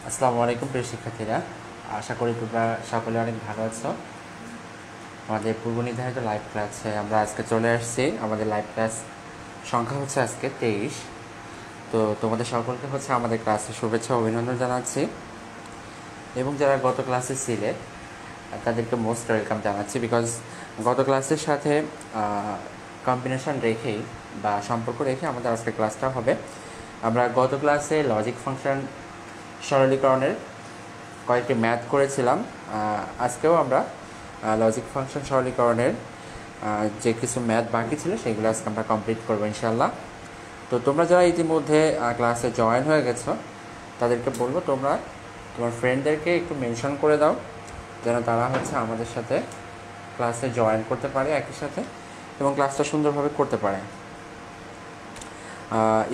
আসসালামু আলাইকুম প্রিয় শিক্ষার্থীরা, আশা করি তোমরা সকলে অনেক ভালো আছো। আমাদের পূর্ব নির্ধারিত লাইভ ক্লাসে আমরা আজকে চলে আসছি। আমাদের লাইভ ক্লাস সংখ্যা হচ্ছে আজকে 23। তো তোমাদের সকলকে হচ্ছে আমাদের ক্লাসে শুভেচ্ছা অভিনন্দন জানাচ্ছি, এবং যারা গত ক্লাসে ছিলে তাদেরকে মোস্ট ওয়েলকাম জানাচ্ছি। বিকজ গত ক্লাসের সাথে কম্বিনেশন রেখেই বা সম্পর্ক রেখে আমাদের আজকে ক্লাসটা হবে। আমরা গত ক্লাসে লজিক ফাংশন সরলীকরণের কয়েকটি ম্যাথ করেছিলাম। আজকেও আমরা লজিক ফাংশন সরলীকরণের যে কিছু ম্যাথ বাকি ছিল সেগুলো আজকে আমরা কমপ্লিট করবো ইনশাল্লাহ। তো তোমরা যারা ইতিমধ্যে ক্লাসে জয়েন হয়ে গেছো তাদেরকে বলবো তোমরা তোমার ফ্রেন্ডদেরকে একটু মেনশন করে দাও, যেন তারা হচ্ছে আমাদের সাথে ক্লাসে জয়েন করতে পারে একই সাথে এবং ক্লাসটা সুন্দরভাবে করতে পারে।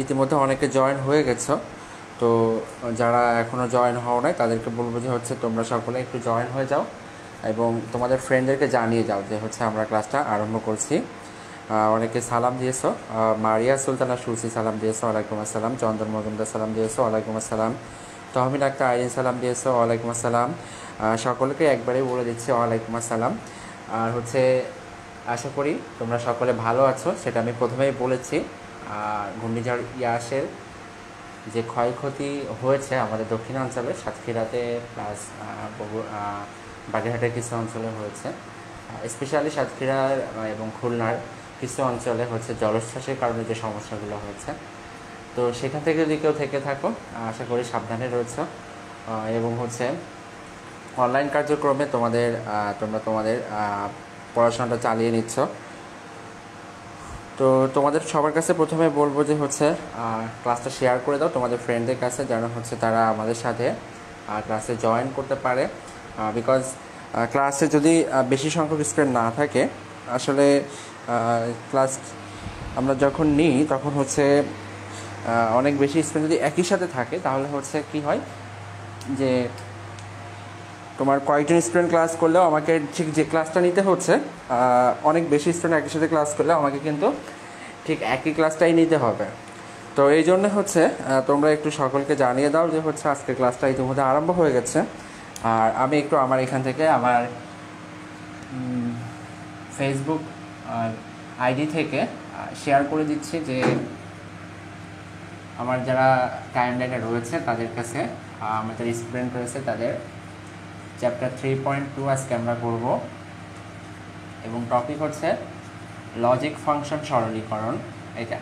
ইতিমধ্যে অনেকে জয়েন হয়ে গেছো, তো যারা এখনও জয়েন হও নাই তাদেরকে বলবো যে হচ্ছে তোমরা সকলে একটু জয়েন হয়ে যাও এবং তোমাদের ফ্রেন্ডদেরকে জানিয়ে যাও যে হচ্ছে আমরা ক্লাসটা আরম্ভ করছি। অনেকে সালাম দিয়েছো, মারিয়া সুলতানা সুসি সালাম দিয়েছো, ওয়ালাইকুম আসসালাম। চন্দন মজুমদার সালাম দিয়েছো, ওয়ালাইকুম আসসালাম। তহমিন আক্তার আইরিন সালাম দিয়েছো, ওয়ালাইকুম আসসালাম। সকলকে একবারেই বলে দিচ্ছি ওয়ালাইকুম আসসালাম। আর হচ্ছে আশা করি তোমরা সকলে ভালো আছো, সেটা আমি প্রথমেই বলেছি। ঘূর্ণিঝড় ইয়াসের যে ক্ষয়ক্ষতি হয়েছে আমাদের দক্ষিণাঞ্চলে, সাতক্ষীরাতে প্লাস বাগেরহাটের কিছু অঞ্চলে হয়েছে, স্পেশালি সাতক্ষীরার এবং খুলনার কিছু অঞ্চলে হচ্ছে জলোচ্ছ্বাসের কারণে যে সমস্যাগুলো হয়েছে। তো সেখান থেকে যদি কেউ থেকে থাকো আশা করি সাবধানে রয়েছে এবং হচ্ছে অনলাইন কার্যক্রমে তোমরা তোমাদের পড়াশোনাটা চালিয়ে নিচ্ছ। তো তোমাদের সবার কাছে প্রথমে বলবো যে হচ্ছে ক্লাসটা শেয়ার করে দাও তোমাদের ফ্রেন্ডদের কাছে, যেন হচ্ছে তারা আমাদের সাথে ক্লাসে জয়েন করতে পারে। বিকজ ক্লাসে যদি বেশি সংখ্যক স্টুডেন্ট না থাকে, আসলে ক্লাস আমরা যখন নিই তখন হচ্ছে অনেক বেশি স্টুডেন্ট যদি একই সাথে থাকে তাহলে হচ্ছে কি হয় যে তোমার কয়েকজন স্টুডেন্ট ক্লাস করলেও আমাকে ঠিক যে ক্লাসটা নিতে হচ্ছে, অনেক বেশি স্টুডেন্ট একই সাথে ক্লাস করলেও আমাকে কিন্তু ঠিক একই ক্লাসটাই নিতে হবে। তো এই জন্য হচ্ছে তোমরা একটু সকলকে জানিয়ে দাও যে হচ্ছে আজকে ক্লাসটা ইতিমধ্যে আরম্ভ হয়ে গেছে। আর আমি একটু আমার এখান থেকে আমার ফেসবুক আইডি থেকে শেয়ার করে দিচ্ছি যে আমার যারা টাইমলাইনে রয়েছে তাদের কাছে আমাদের স্টুডেন্ট রয়েছে, তাদের চ্যাপ্টার 3.2 আজকে আমরা করব এবং টপিক হচ্ছে লজিক ফাংশন সরলীকরণ। এটা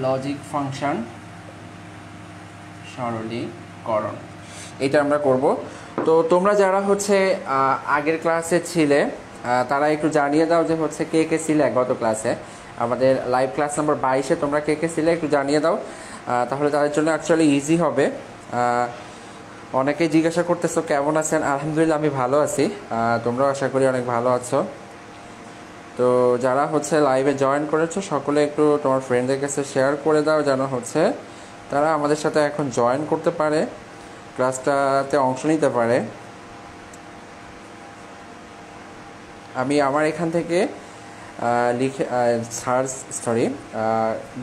লজিক ফাংশন সরলীকরণ এটা আমরা করব। তো তোমরা যারা হচ্ছে আগের ক্লাসে ছিলে তারা একটু জানিয়ে দাও যে হচ্ছে কে কে ছিলে গত ক্লাসে, আমাদের লাইভ ক্লাস নাম্বার 22-এ তোমরা কে কে ছিলে একটু জানিয়ে দাও, তাহলে তাদের জন্য অ্যাকচুয়ালি ইজি হবে। অনেকেই জিজ্ঞাসা করতেছো কেমন আছেন। আলহামদুলিল্লাহ আমি ভালো আছি, তোমরাও আশা করি অনেক ভালো আছো। তো যারা হচ্ছে লাইভে জয়েন করেছো সকলে একটু তোমার ফ্রেন্ডদের কাছে শেয়ার করে দাও, যেন হচ্ছে তারা আমাদের সাথে এখন জয়েন করতে পারে, ক্লাসটাতে অংশ নিতে পারে। আমি আমার এখান থেকে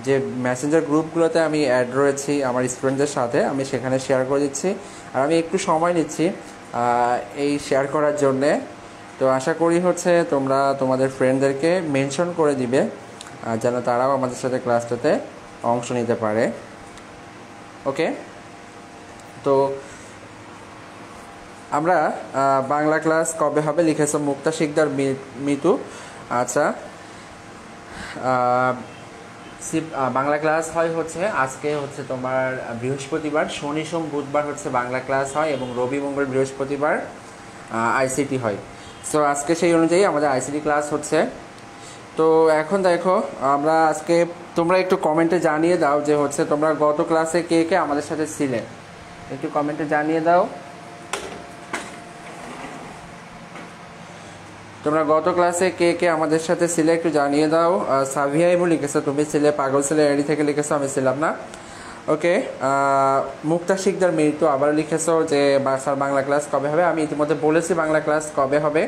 যে মেসেঞ্জার গ্রুপগুলোতে আমি অ্যাড রয়েছি আমার স্টুডেন্টদের সাথে, আমি সেখানে শেয়ার করে দিচ্ছি। আর আমি একটু সময় নিচ্ছি এই শেয়ার করার জন্যে। তো আশা করি হচ্ছে তোমরা তোমাদের ফ্রেন্ডদেরকে মেনশন করে দিবে যেন তারাও আমাদের সাথে ক্লাসটাতে অংশ নিতে পারে। ওকে, তো আমরা বাংলা ক্লাস কবে হবে লিখেছো মুক্তা শিকদার মিতু। আচ্ছা, বাংলা ক্লাস হয় হচ্ছে আজকে হচ্ছে তোমার বৃহস্পতিবার, শনি সোম বুধবার হচ্ছে বাংলা ক্লাস হয় এবং রবি মঙ্গল বৃহস্পতিবার আইসিটি হয়। সো আজকে সেই অনুযায়ী আমাদের আইসিটি ক্লাস হচ্ছে। তো এখন দেখো আমরা আজকে তোমরা একটু কমেন্টে জানিয়ে দাও যে হচ্ছে তোমরা গত ক্লাসে কে কে আমাদের সাথে ছিলে, একটু কমেন্টে জানিয়ে দাও। তোমরা গত ক্লাসে কে কে আমাদের সাথে ছিলে একটু জানিয়ে দাও। সাভিয়া ইমু লিখেছো তুমি ছিলে, পাগল ছিলে এডি থেকে লিখেছো, আমি ছিলাম না। ওকে, মুক্তা শিকদার মৃত্যু আবার লিখেছো যে স্যার বাংলা ক্লাস কবে হবে। আমি ইতিমধ্যে বলেছি বাংলা ক্লাস কবে হবে।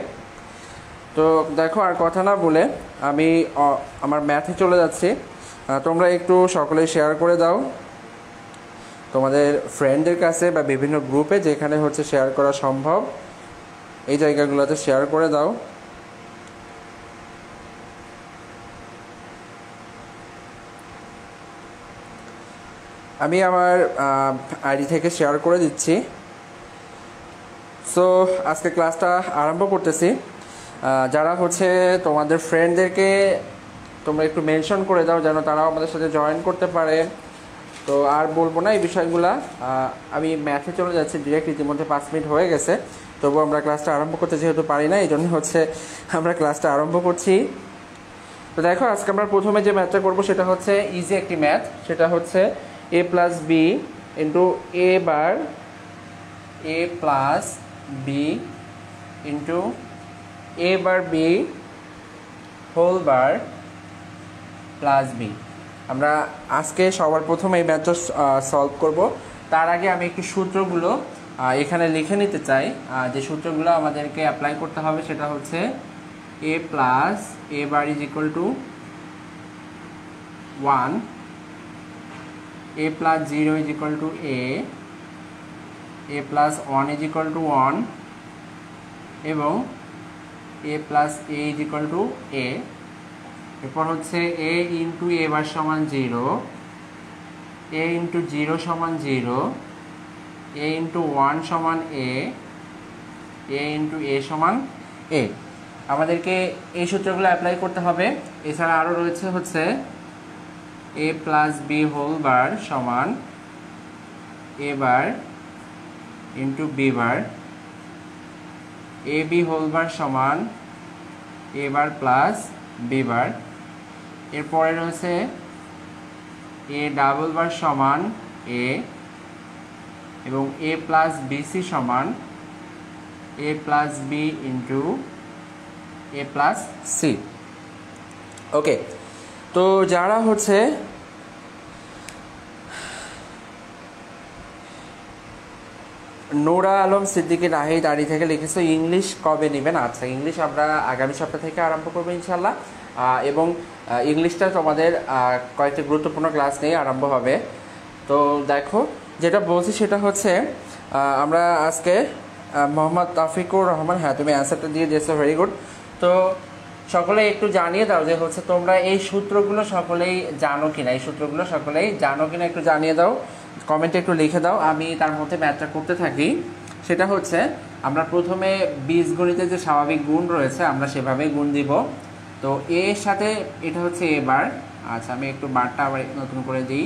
তো দেখো আর কথা না বলে আমি আমার ম্যাথে চলে যাচ্ছি। তোমরা একটু সকলে শেয়ার করে দাও। তোমাদের ফ্রেন্ডদের কাছে বা বিভিন্ন গ্রুপে যেখানে হচ্ছে শেয়ার করা সম্ভব এই জায়গাগুলোতে শেয়ার করে দাও। আমি আমার আইডি থেকে শেয়ার করে দিচ্ছি। সো আজকে ক্লাসটা আরম্ভ করতেছি। যারা হচ্ছে তোমাদের ফ্রেন্ডদেরকে তোমরা একটু মেনশন করে দাও যেন তারাও আমাদের সাথে জয়েন করতে পারে। তো আর বলবো না এই বিষয়গুলা, আমি ম্যাথে চলে যাচ্ছি ডিরেক্ট, ইতিমধ্যে 5 মিনিট হয়ে গেছে, তবু আমরা ক্লাসটা আরম্ভ করতে যেহেতু পারি না এই জন্য হচ্ছে আমরা ক্লাসটা আরম্ভ করছি। তো দেখো আজকে আমরা প্রথমে যে ম্যাথটা করবো সেটা হচ্ছে ইজি একটি ম্যাথ, সেটা হচ্ছে a plus B into A bar A plus B into A bar B whole bar plus B. আমরা আজকে সবার প্রথমে এই ম্যাথটা সলভ করব। তার আগে আমি একটু সূত্রগুলো এখানে লিখে নিতে চাই। যে সূত্রগুলো আমাদেরকে অ্যাপ্লাই করতে হবে সেটা হচ্ছে a plus A bar is equal two 1, a plus 0 is equal two a plus 1 is equal two 1 এবং a plus a is equal two a। এরপর হচ্ছে a ইন্টু এ বার সমান 0, a ইন্টু 0 সমান 0, a ইন্টু 1 সমান a into a সমান a। আমাদেরকে এই সূত্রগুলো অ্যাপ্লাই করতে হবে। এছাড়া আরও রয়েছে হচ্ছে a plus B whole bar সমান a বার into B bar, A B whole bar সমান a bar plus B bar. এরপরে রয়েছে a ডাবল বার সমান a এবং a প্লাস বিসি সমান a plus B into a plus C. Okay, তো যারা হচ্ছে নোরা আলম সিদ্দিকী নাহিদ আড়ি থেকে লিখেছে ইংলিশ কবে নেবেন। আচ্ছা, ইংলিশ আমরা আগামী সপ্তাহ থেকে আরম্ভ করবো ইনশাল্লাহ, এবং ইংলিশটা তোমাদের কয়েকটি গুরুত্বপূর্ণ ক্লাস নিয়ে আরম্ভ হবে। তো দেখো যেটা বলছি সেটা হচ্ছে আমরা আজকে মোহাম্মদ তাফিকুর রহমান, হ্যাঁ তুমি অ্যান্সারটা দিয়ে দিয়েছো, ভেরি গুড। তো সকলে একটু জানিয়ে দাও যে হচ্ছে তোমরা এই সূত্রগুলো সকলেই জানো কিনা, এই সূত্রগুলো সকলেই জানো কিনা একটু জানিয়ে দাও, কমেন্টে একটু লিখে দাও। আমি তার মধ্যে ম্যাথটা করতে থাকি। সেটা হচ্ছে আমরা প্রথমে বীজগণিতে যে স্বাভাবিক গুণ রয়েছে আমরা সেভাবেই গুণ দিব। তো এর সাথে এটা হচ্ছে এ বার। আচ্ছা, আমি একটু বারটা আবার নতুন করে দিই।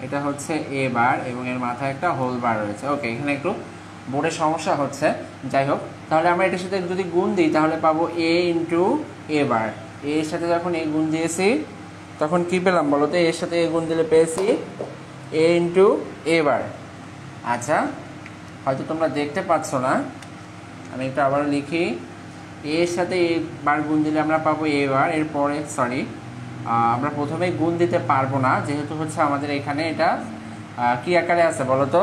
এটা হচ্ছে এ বার এবং এর মাথায় একটা হোল বার রয়েছে। ওকে, এখানে একটু বোর্ডের সমস্যা হচ্ছে, যাই হোক। তাহলে আমরা এটার সাথে যদি গুণ দিই তাহলে পাবো এ ইন্টু এ বার। এর সাথে যখন এ গুণ দিয়েছি তখন কি পেলাম বলো তো? এর সাথে এ গুণ দিলে পেয়েছি এ ইন্টু এ বার। আচ্ছা, হয়তো তোমরা দেখতে পাচ্ছ না, আমি একটু আবার লিখি। এর সাথে এ বার গুণ দিলে আমরা পাবো এ বার। এরপরে আমরা প্রথমে গুণ দিতে পারবো না, যেহেতু হচ্ছে আমাদের এখানে এটা কি আকারে আছে বলো তো?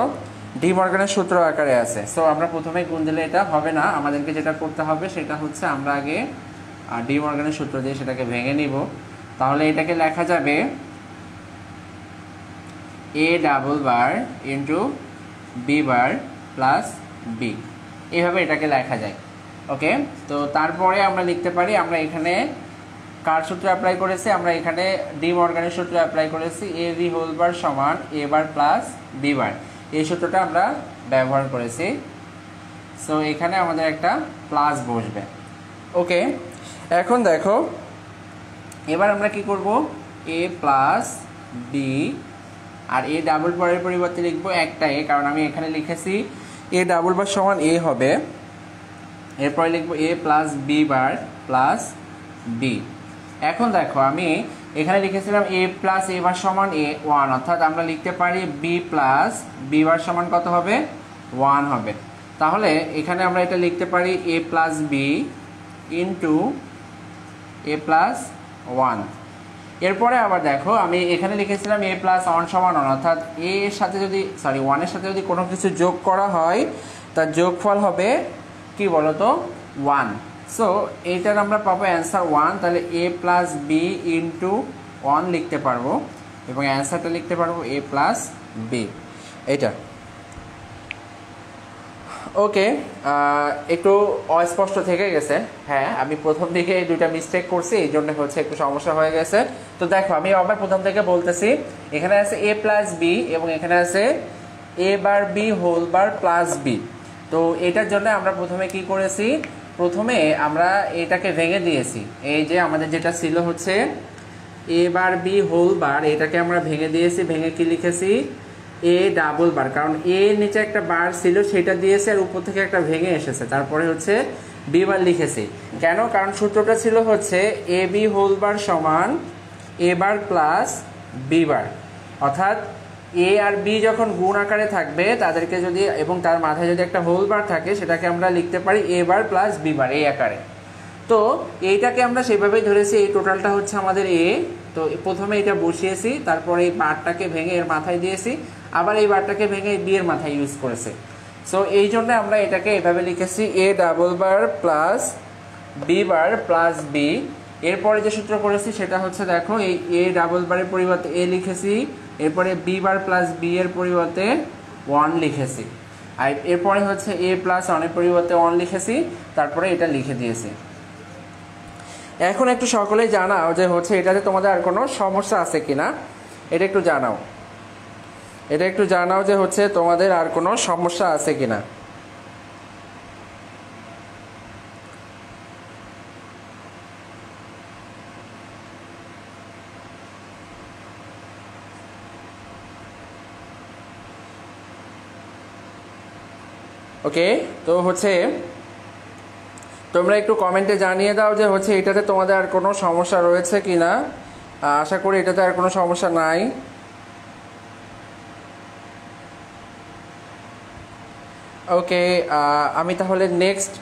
ডি মর্গানের সূত্র আকারে আছে। সো আমরা প্রথমে গুণ দিলে এটা হবে না, আমাদেরকে যেটা করতে হবে সেটা হচ্ছে আমরা আগে ডি মর্গানের সূত্র দিয়ে সেটাকে ভেঙে নিব। তাহলে এটাকে লেখা যাবে A double bar into B bar plus B, এইভাবে এটাকে লেখা যায়। ওকে, তো তারপরে আমরা লিখতে পারি আমরা এখানে কার সূত্র অ্যাপ্লাই করেছি? আমরা এখানে ডি মর্গানের সূত্র অ্যাপ্লাই করেছি, এ বি হোল বার সমান এ বার প্লাস বি বার, এই সূত্রটা আমরা ব্যবহার করেছি। সো এখানে আমাদের একটা প্লাস বসবে। ওকে, এখন দেখো এবার আমরা কি করব? এ প্লাস বি আর এ ডাবল বারের পরিবর্তে লিখবো একটা এ, কারণ আমি এখানে লিখেছি এ ডাবল বার সমান এ হবে। এরপরে লিখবো A plus B bar plus B. এখন দেখো আমি এখানে লিখেছিলাম এ প্লাস এ বার সমান এ 1, অর্থাৎ আমরা লিখতে পারি বি প্লাস বি বার সমান কত হবে? 1 হবে। তাহলে এখানে আমরা এটা লিখতে পারি এ plus B into A plus 1। এরপরে আবার দেখো আমি এখানে লিখেছিলাম এ প্লাস 1 সমান 1, অর্থাৎ এ এর সাথে যদি 1 এর সাথে যদি কোনো কিছু যোগ করা হয় তার যোগফল হবে কি বলতো? 1। সো এইটার আমরা পাবো অ্যান্সার 1। তাহলে এ প্লাস বি ইন্টু 1 লিখতে পারবো এবং অ্যান্সারটা লিখতে পারবো a প্লাস বি, এটা। ওকে, একটু অস্পষ্ট থেকে গেছে, হ্যাঁ আমি প্রথম দিকে দুইটা মিস্টেক করছি, এই জন্য হচ্ছে একটু সমস্যা হয়ে গেছে। তো দেখো আমি আবার প্রথম থেকে বলতেছি, এখানে আছে a প্লাস বি এবং এখানে আছে a bar B whole bar plus B. তো এটার জন্য আমরা প্রথমে কি করেছি, প্রথমে আমরা এটাকে ভেঙে দিয়েছি। এই যে আমাদের যেটা ছিল হচ্ছে a bar B whole bar, এটাকে আমরা ভেঙে দিয়েছি, ভেঙে কি লিখেছি এ ডাবল বার, কারণ এ নিচে একটা বার ছিল সেটা দিয়েছে আর উপর থেকে একটা ভেঙে এসেছে, তারপরে হচ্ছে বি বার লিখেছি। কেন? কারণ সূত্রটা ছিল হচ্ছে এ বি হোল বার সমান এ বার প্লাস বি বার, অর্থাৎ এ আর বি যখন গুণ আকারে থাকবে তাদেরকে যদি, এবং তার মাথায় যদি একটা হোল বার থাকে সেটাকে আমরা লিখতে পারি এ বার প্লাস বি বার এই আকারে। তো এইটাকে আমরা সেভাবেই ধরেছি, এই টোটালটা হচ্ছে আমাদের এ। তো প্রথমে এটা বসিয়েছি, তারপরে এই বারটাকে ভেঙে এর মাথায় দিয়েছি, আবার এই বারটাকে ভেঙে বি এর মাথায় ইউজ করেছে। সো এই জন্য আমরা এটাকে এভাবে লিখেছি A double bar plus B bar plus B. এরপরে যে সূত্র করেছি সেটা হচ্ছে দেখো, এই এ ডাবল বারের পরিবর্তে এ লিখেছি, এরপরে বি বার প্লাস বি এর পরিবর্তে 1 লিখেছি, আর এরপরে হচ্ছে এ প্লাস 1 এর পরিবর্তে 1 লিখেছি, তারপরে এটা লিখে দিয়েছি। এখন একটু সকলেই জানাও যে হচ্ছে এটাতে তোমাদের আর কোনো সমস্যা আছে কিনা, এটা একটু জানাও, এটা একটু জানাও যে হচ্ছে তোমাদের আর কোনো সমস্যা আছে কিনা। ওকে, তো হচ্ছে তোমরা একটু কমেন্টে জানিয়ে দাও যে হচ্ছে এটাতে তোমাদের আর কোনো সমস্যা রয়েছে কিনা। আশা করি এটাতে আর কোনো সমস্যা নাই। ওকে, আমি তাহলে নেক্সট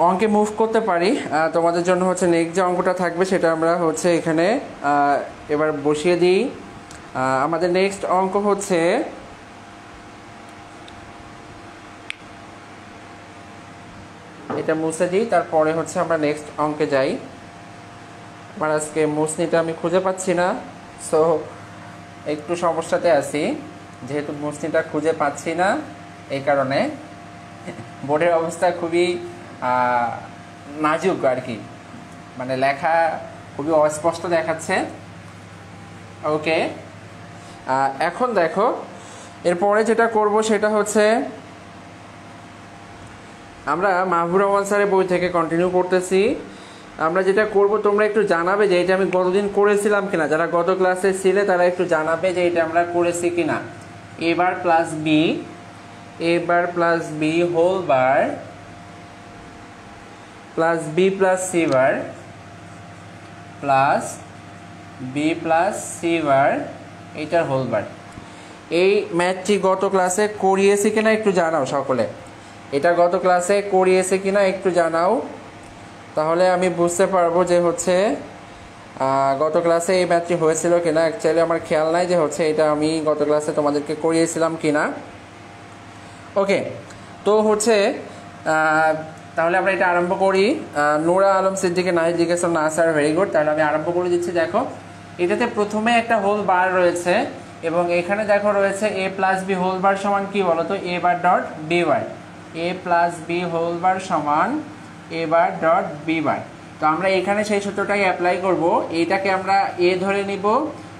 অঙ্কে মুভ করতে পারি। তোমাদের জন্য হচ্ছে নেক্সট যে অঙ্কটা থাকবে সেটা আমরা হচ্ছে এখানে এবার বসিয়ে দিই। আমাদের নেক্সট অঙ্ক হচ্ছে এটা মুছে দিই, তারপরে হচ্ছে আমরা নেক্সট অঙ্কে যাই। আমার আজকে মুছনিটা আমি খুঁজে পাচ্ছি না, সো একটু সমস্যাতে আছি, যেহেতু মুছনিটা খুঁজে পাচ্ছি না এই কারণে বোর্ডের অবস্থা খুবই নাজুক আর কি, মানে লেখা খুবই অস্পষ্ট দেখাচ্ছে। ওকে, এখন দেখো এরপরে যেটা করব সেটা হচ্ছে আমরা মাহবুব রহমান স্যারের বই থেকে কন্টিনিউ করতেছি। আমরা যেটা করব তোমরা একটু জানাবে যে এটা আমি গতদিন করেছিলাম কিনা, যারা গত ক্লাসে ছিলে তারা একটু জানাবে যে এটা আমরা করেছি কিনা। A bar plus B, A bar plus B whole bar plus B plus C bar plus B plus C bar এটার হোল বার। এই ম্যাথটি গত ক্লাসে করিয়েছি কিনা একটু জানাও সকলে, এটা গত ক্লাসে করিয়েছে কিনা একটু জানাও, তাহলে আমি বুঝতে পারবো যে হচ্ছে গত ক্লাসে এই ম্যাথটি হয়েছিল কিনা। অ্যাকচুয়ালি আমার খেয়াল নাই যে হচ্ছে এটা আমি গত ক্লাসে তোমাদেরকে করিয়েছিলাম কিনা। ওকে, তো হচ্ছে তাহলে আমরা এটা আরম্ভ করি। নোরা আলম সিদ্দিকে নাই জিজ্ঞাসা, না স্যার ভেরি গুড, তাহলে আমি আরম্ভ করে দিচ্ছি। দেখো এটাতে প্রথমে একটা হোল বার রয়েছে এবং এখানে দেখো রয়েছে A plus B whole bar সমান কি বলো তো, এ বার dot B bar, A plus B whole bar সমান এ বার ডট বি বার। তো আমরা এখানে সেই সূত্রটাই অ্যাপ্লাই করব, এইটাকে আমরা এ ধরে নিব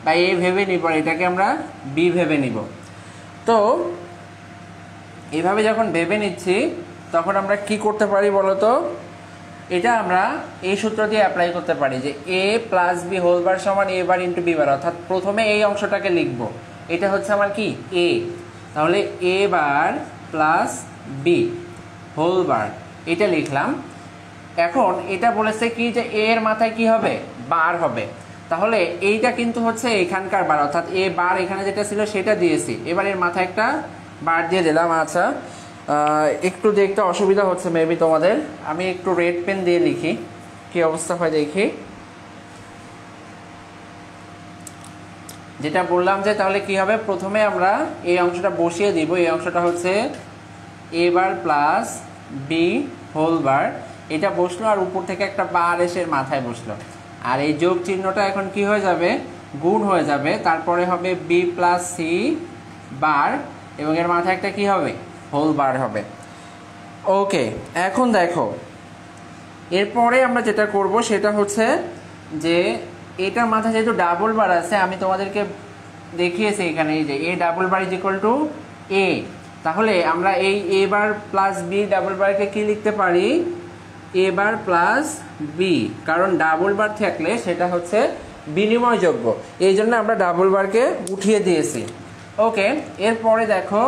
বা এ ভেবে নিব, এটাকে আমরা বি ভেবে নিব। তো এইভাবে যখন ভেবে নিচ্ছি তখন আমরা কি করতে পারি বলো তো, এটা আমরা এই সূত্র দিয়ে অ্যাপ্লাই করতে পারি যে এ প্লাস বি হোল বার সমান এ বার ইন্টু বি বার, অর্থাৎ প্রথমে এই অংশটাকে লিখব, এটা হচ্ছে আমার কি এ, তাহলে A bar plus B whole bar এটা লিখলাম। এখন এটা বলেছে কি যে এ এর মাথায় কি হবে, বার হবে, তাহলে এইটা কিন্তু হচ্ছে এখানকার বার, অর্থাৎ এ বার এখানে যেটা ছিল সেটা দিয়েছি, এবার এর মাথায় একটা বার দিয়ে দিলাম। আচ্ছা, একটু দেখতে অসুবিধা হচ্ছে মেবি তোমাদের, আমি একটু রেড পেন দিয়ে লিখি কি অবস্থা হয় দেখি। যেটা বললাম যে তাহলে কি হবে, প্রথমে আমরা এই অংশটা বসিয়ে দিব, এই অংশটা হচ্ছে A bar plus B whole bar, এটা বসলো আর উপর থেকে একটা বার এসে মাথায় বসলো। আর এই যোগ চিহ্নটা এখন কি হয়ে যাবে, গুণ হয়ে যাবে, তারপরে হবে বি প্লাস সি বার এবং এর মাথায় একটা কি হবে, হোল বার হবে। ওকে, এখন দেখো এরপরে আমরা যেটা করব সেটা হচ্ছে যে এটার মাথায় যেহেতু ডাবল বার আছে, আমি তোমাদেরকে দেখিয়েছি এখানে এই যে A double bar is equal to A, তাহলে আমরা এই A bar plus B double বারকে কি লিখতে পারি, এ বার প্লাস বি, কারণ ডাবল বার থাকলে সেটা হচ্ছে বিনিময়যোগ্য, এই জন্য আমরা ডাবল বারকে উঠিয়ে দিয়েছি। ওকে, এরপরে দেখো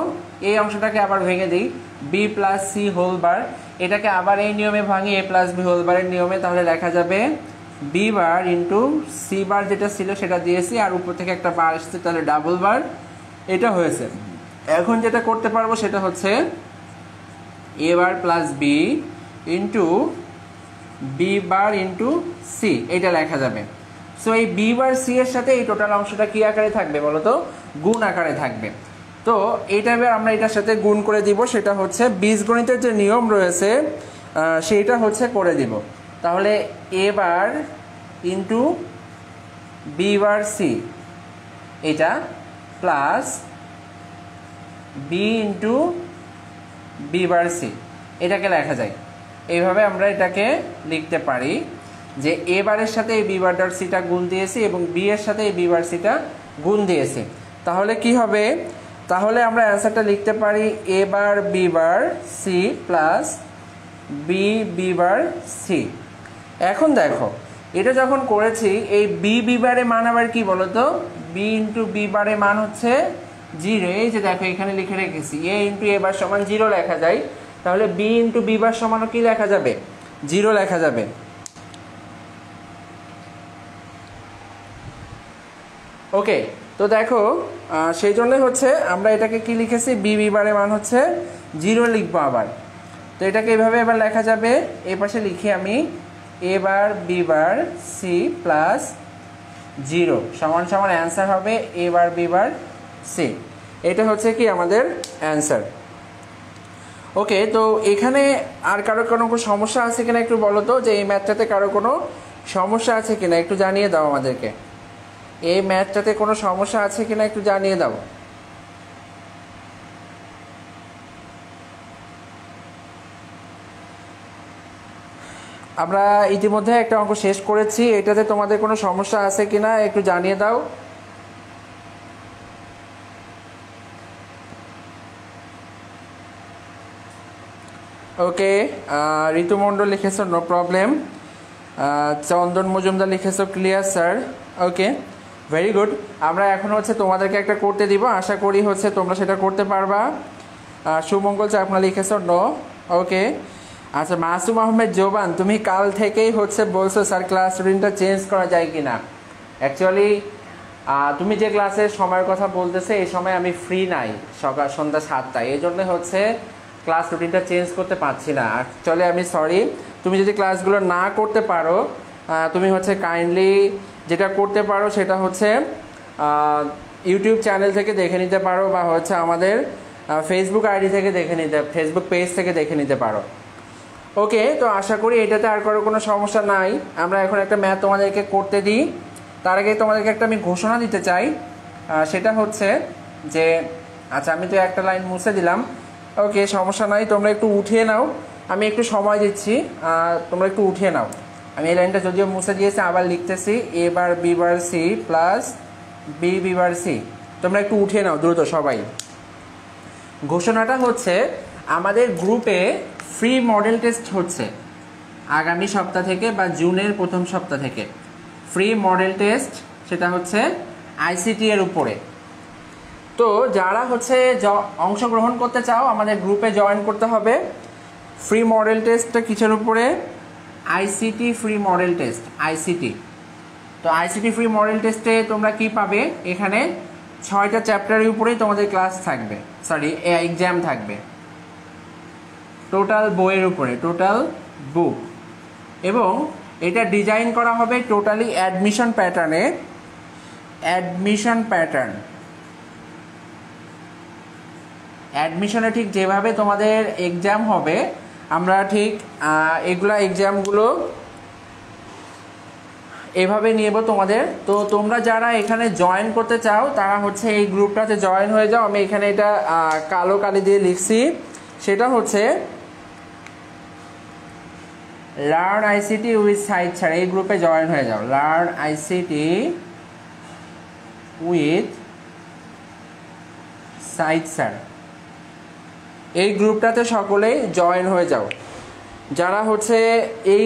এই অংশটাকে আবার ভেঙে দিই, B plus C whole bar, এটাকে আবার এই নিয়মে ভাঙি এ প্লাস বি হোল বারের নিয়মে, তাহলে লেখা যাবে B bar into C bar যেটা ছিল সেটা দিয়েছি আর উপর থেকে একটা বার এসেছে, তাহলে ডাবল বার এটা হয়েছে। এখন যেটা করতে পারবো সেটা হচ্ছে A bar plus B into B bar into C, এটা লেখা যাবে। সো এই বি বার সি এর সাথে এই টোটাল অংশটা কি আকারে থাকবে বলো তো, গুণ আকারে থাকবে। তো এইটা আমরা এটার সাথে গুণ করে দিব, সেটা হচ্ছে বীজগণিতের যে নিয়ম রয়েছে সেইটা হচ্ছে করে দিব। তাহলে A bar into B bar C এটা plus B into B bar C, এটাকে লেখা যায় এইভাবে, আমরা এটাকে লিখতে পারি যে এ বারের সাথে এই বি বার ডট সিটা গুণ দিয়েছি এবং বি এর সাথে এই বি বার সিটা গুণ দিয়েছি, তাহলে কি হবে, তাহলে আমরা অ্যান্সারটা লিখতে পারি A bar B bar C plus B B bar C. এখন দেখো এটা যখন করেছি এই বি বি বারে মান আবার কি বলতো, বি ইন্টু বি বারে মান হচ্ছে 0, এই যে দেখো এখানে লিখে রেখেছি এ ইন্টু এ বার সমান 0 লেখা যায়, তাহলে বি ইন্টু বি বার সমানও কি লেখা যাবে, 0 লেখা যাবে। ওকে, তো দেখো সেই জন্য হচ্ছে আমরা এটাকে কি লিখেছি, বি বি বারে মান হচ্ছে 0 লিখবো আবার। তো এটাকে এইভাবে এবার লেখা যাবে, এই পাশে লিখি আমি A bar B bar C plus 0 সমান সমান অ্যান্সার হবে এ বার বি বার সি, এটা হচ্ছে কি আমাদের অ্যান্সার। ওকে, তো এখানে আর কারো কোনো সমস্যা আছে কিনা একটু বলো তো, যে এই ম্যাথটাতে কারো কোনো সমস্যা আছে কিনা একটু জানিয়ে দাও আমাদেরকে, এই ম্যাথটাতে কোনো সমস্যা আছে কিনা একটু জানিয়ে দাও। আমরা ইতিমধ্যে একটা অঙ্ক শেষ করেছি, এটাতে তোমাদের কোনো সমস্যা আছে কিনা একটু জানিয়ে দাও। ওকে, ঋতু মণ্ডল লিখেছো নো প্রবলেম, চন্দন মজুমদার লিখেছো ক্লিয়ার স্যার। ওকে, ভেরি গুড। আমরা এখন হচ্ছে তোমাদেরকে একটা করতে দিব, আশা করি হচ্ছে তোমরা সেটা করতে পারবা। সুমঙ্গল চাকমা লিখেছো নো। ওকে, আচ্ছা মাসুম আহমেদ জোবান, তুমি কাল থেকেই হচ্ছে বলছো স্যার ক্লাস রুটিনটা চেঞ্জ করা যায় কিনা। অ্যাকচুয়ালি তুমি যে ক্লাসের সময়ের কথা বলতেছে এই সময় আমি ফ্রি নাই, সকাল সন্ধ্যা 7টায়, এই জন্য হচ্ছে ক্লাস রুটিনটা চেঞ্জ করতে পারছি না। অ্যাকচুয়ালি আমি সরি, তুমি যদি ক্লাসগুলো না করতে পারো তুমি হচ্ছে কাইন্ডলি যেটা করতে পারো সেটা হচ্ছে ইউটিউব চ্যানেল থেকে দেখে নিতে পারো, বা হচ্ছে আমাদের ফেসবুক আইডি থেকে দেখে নিতে, ফেসবুক পেজ থেকে দেখে নিতে পারো। ওকে, তো আশা করি এটাতে আর কোনো সমস্যা নাই। আমরা এখন একটা ম্যাথ তোমাদেরকে করতে দিই, তার আগে তোমাদেরকে একটা আমি ঘোষণা দিতে চাই, সেটা হচ্ছে যে আচ্ছা আমি তো একটা লাইন মুছে দিলাম। ওকে, সমস্যা নাই, তোমরা একটু উঠিয়ে নাও, আমি একটু সময় দিচ্ছি, তোমরা একটু উঠিয়ে নাও। আমি এই লাইনটা যদিও মুছে দিয়েছি, আবার লিখতেছি A bar B bar C plus B B bar C, তোমরা একটু উঠিয়ে নাও দ্রুত সবাই। ঘোষণাটা হচ্ছে আমাদের গ্রুপে ফ্রি মডেল টেস্ট হচ্ছে আগামী সপ্তাহ থেকে বা জুনের প্রথম সপ্তাহ থেকে। ফ্রি মডেল টেস্ট সেটা হচ্ছে আইসিটি এর উপরে। তো যারা হচ্ছে অংশগ্রহণ করতে চাও আমাদের গ্রুপে জয়েন করতে হবে। ফ্রি মডেল টেস্টটা কিসের উপরে, ICT free model test, ICT. তো আইসিটি ফ্রি মডেল টেস্টে তোমরা কি পাবে, এখানে 6টা চ্যাপ্টারের উপরেই তোমাদের ক্লাস থাকবে, সরি এক্সাম থাকবে, টোটাল বইয়ের উপরে, টোটাল বুক। এবং এটা ডিজাইন করা হবে টোটালি অ্যাডমিশন প্যাটার্নে, অ্যাডমিশন প্যাটার্ন। অ্যাডমিশনে ঠিক যেভাবে তোমাদের এক্সাম হবে আমরা ঠিক এগুলা এক্সামগুলো এভাবে নিব তোমাদের। তো তোমরা যারা এখানে জয়েন করতে চাও তারা হচ্ছে এই গ্রুপটাতে জয়েন হয়ে যাও। আমি এখানে এটা কালো কালি দিয়ে লিখছি, সেটা হচ্ছে learn ICT with Sayed sir. এই গ্রুপে জয়েন হয়ে যাও, learn ICT with Sayed sir. এই গ্রুপটাতে সকলেই জয়েন হয়ে যাও যারা হচ্ছে এই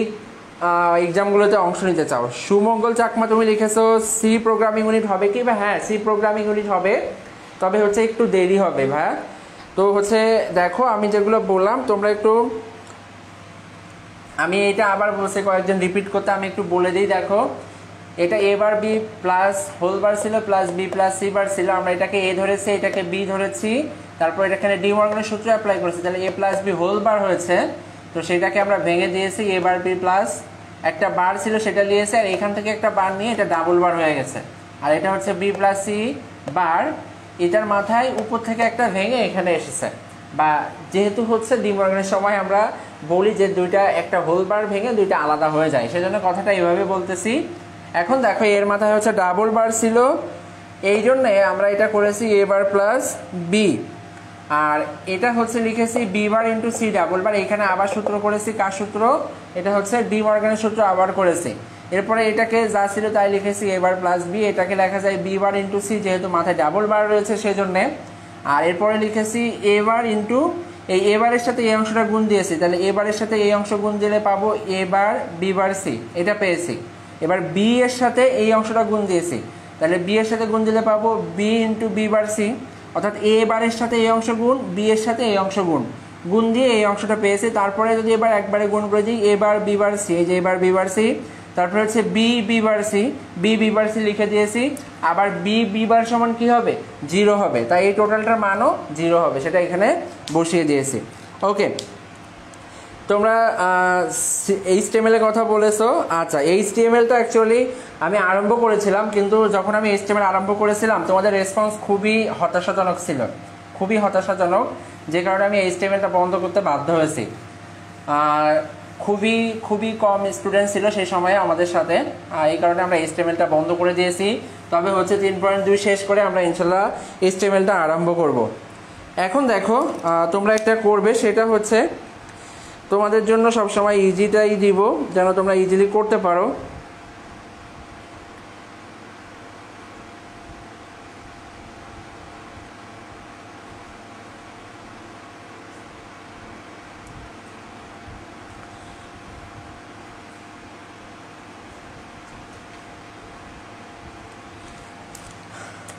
এক্সামগুলোতে অংশ নিতে চাও। সুমঙ্গল চাকমা তুমি লিখেছো সি প্রোগ্রামিং ইউনিট হবে কি? বা হ্যাঁ, সি প্রোগ্রামিং ইউনিট হবে, তবে হচ্ছে একটু দেরি হবে ভাইয়া। তো হচ্ছে দেখো আমি যেগুলো বললাম তোমরা একটু, আমি এটা আবার বলছি কয়েকজন রিপিট করতে, আমি একটু বলে দিই। দেখো এটা A bar B plus whole bar ছিল plus B plus C bar ছিল, আমরা এটাকে এ ধরেছি, এটাকে বি ধরেছি, তারপর এখানে ডি মর্গানের সূত্র অ্যাপ্লাই করেছি, তাহলে এ প্লাস বি হোল বার হয়েছে। তো সেটাকে আমরা ভেঙে দিয়েছি, এ বার বি প্লাস একটা বার ছিল সেটা নিয়েছে, আর এখান থেকে একটা বার নিয়ে এটা ডাবল বার হয়ে গেছে। আর এটা হচ্ছে বি প্লাস সি বার, এটার মাথায় উপর থেকে একটা ভেঙে এখানে এসেছে। বা যেহেতু হচ্ছে ডি মর্গানের সময় আমরা বলি যে দুইটা একটা হোল বার ভেঙে দুইটা আলাদা হয়ে যায়, সেজন্য কথাটা এইভাবে বলতেছি। এখন দেখো এর মাথায় হচ্ছে ডাবল বার ছিল, এই জন্যে আমরা এটা করেছি এ বার প্লাস বি, আর এটা হচ্ছে লিখেছি B bar into C double bar. এখানে আবার সূত্র করেছি, কার সূত্র? এটা হচ্ছে ডি মর্গানের সূত্র আবার করেছি। এরপরে এটাকে যা ছিল তাই লিখেছি এ বার প্লাস বি, এটাকে লেখা যায় বি বার ইন্টু সি, যেহেতু মাথায় ডাবল বার রয়েছে সেজন্যে। আর এরপরে লিখেছি এ বার ইন্টু এই এ বারের সাথে এই অংশটা গুণ দিয়েছি, তাহলে এ বারের সাথে এই অংশ গুণ দিলে পাবো এ বার বি বার সি, এটা পেয়েছি। এবার বি এর সাথে এই অংশটা গুণ দিয়েছি, তাহলে বি এর সাথে গুণ দিলে পাবো B into B bar C, অর্থাৎ এ বারের সাথে এই অংশ গুণ, বি এর সাথে এই অংশ গুণ দিয়ে এই অংশটা পেয়েছি। তারপরে যদি এবার একবারে গুণ করে দিই, এ বার বি বার সি, এই যে এবার বি বার সি, তারপরে হচ্ছে B B bar C, B B bar C লিখে দিয়েছি। আবার বি বি বার সমান কি হবে? 0 হবে, তাই এই টোটালটার মানও 0 হবে, সেটা এখানে বসিয়ে দিয়েছি। ওকে, তোমরা HTML এর কথা বলেছো। আচ্ছা, HTML তো অ্যাকচুয়ালি আমি আরম্ভ করেছিলাম, কিন্তু যখন আমি HTML আরম্ভ করেছিলাম তোমাদের রেসপন্স খুবই হতাশাজনক ছিল, খুবই হতাশাজনক, যে কারণে আমি HTMLটা বন্ধ করতে বাধ্য হয়েছি। আর খুবই খুবই কম স্টুডেন্ট ছিল সেই সময়ে আমাদের সাথে, এই কারণে আমরা HTMLটা বন্ধ করে দিয়েছি। তবে হচ্ছে 3.2 শেষ করে আমরা ইনশাল্লাহ HTMLটা আরম্ভ করব। এখন দেখো তোমরা একটা করবে, সেটা হচ্ছে তোমাদের জন্য সবসময় ইজিটাই দিব, যেন তোমরা ইজিলি করতে পারো।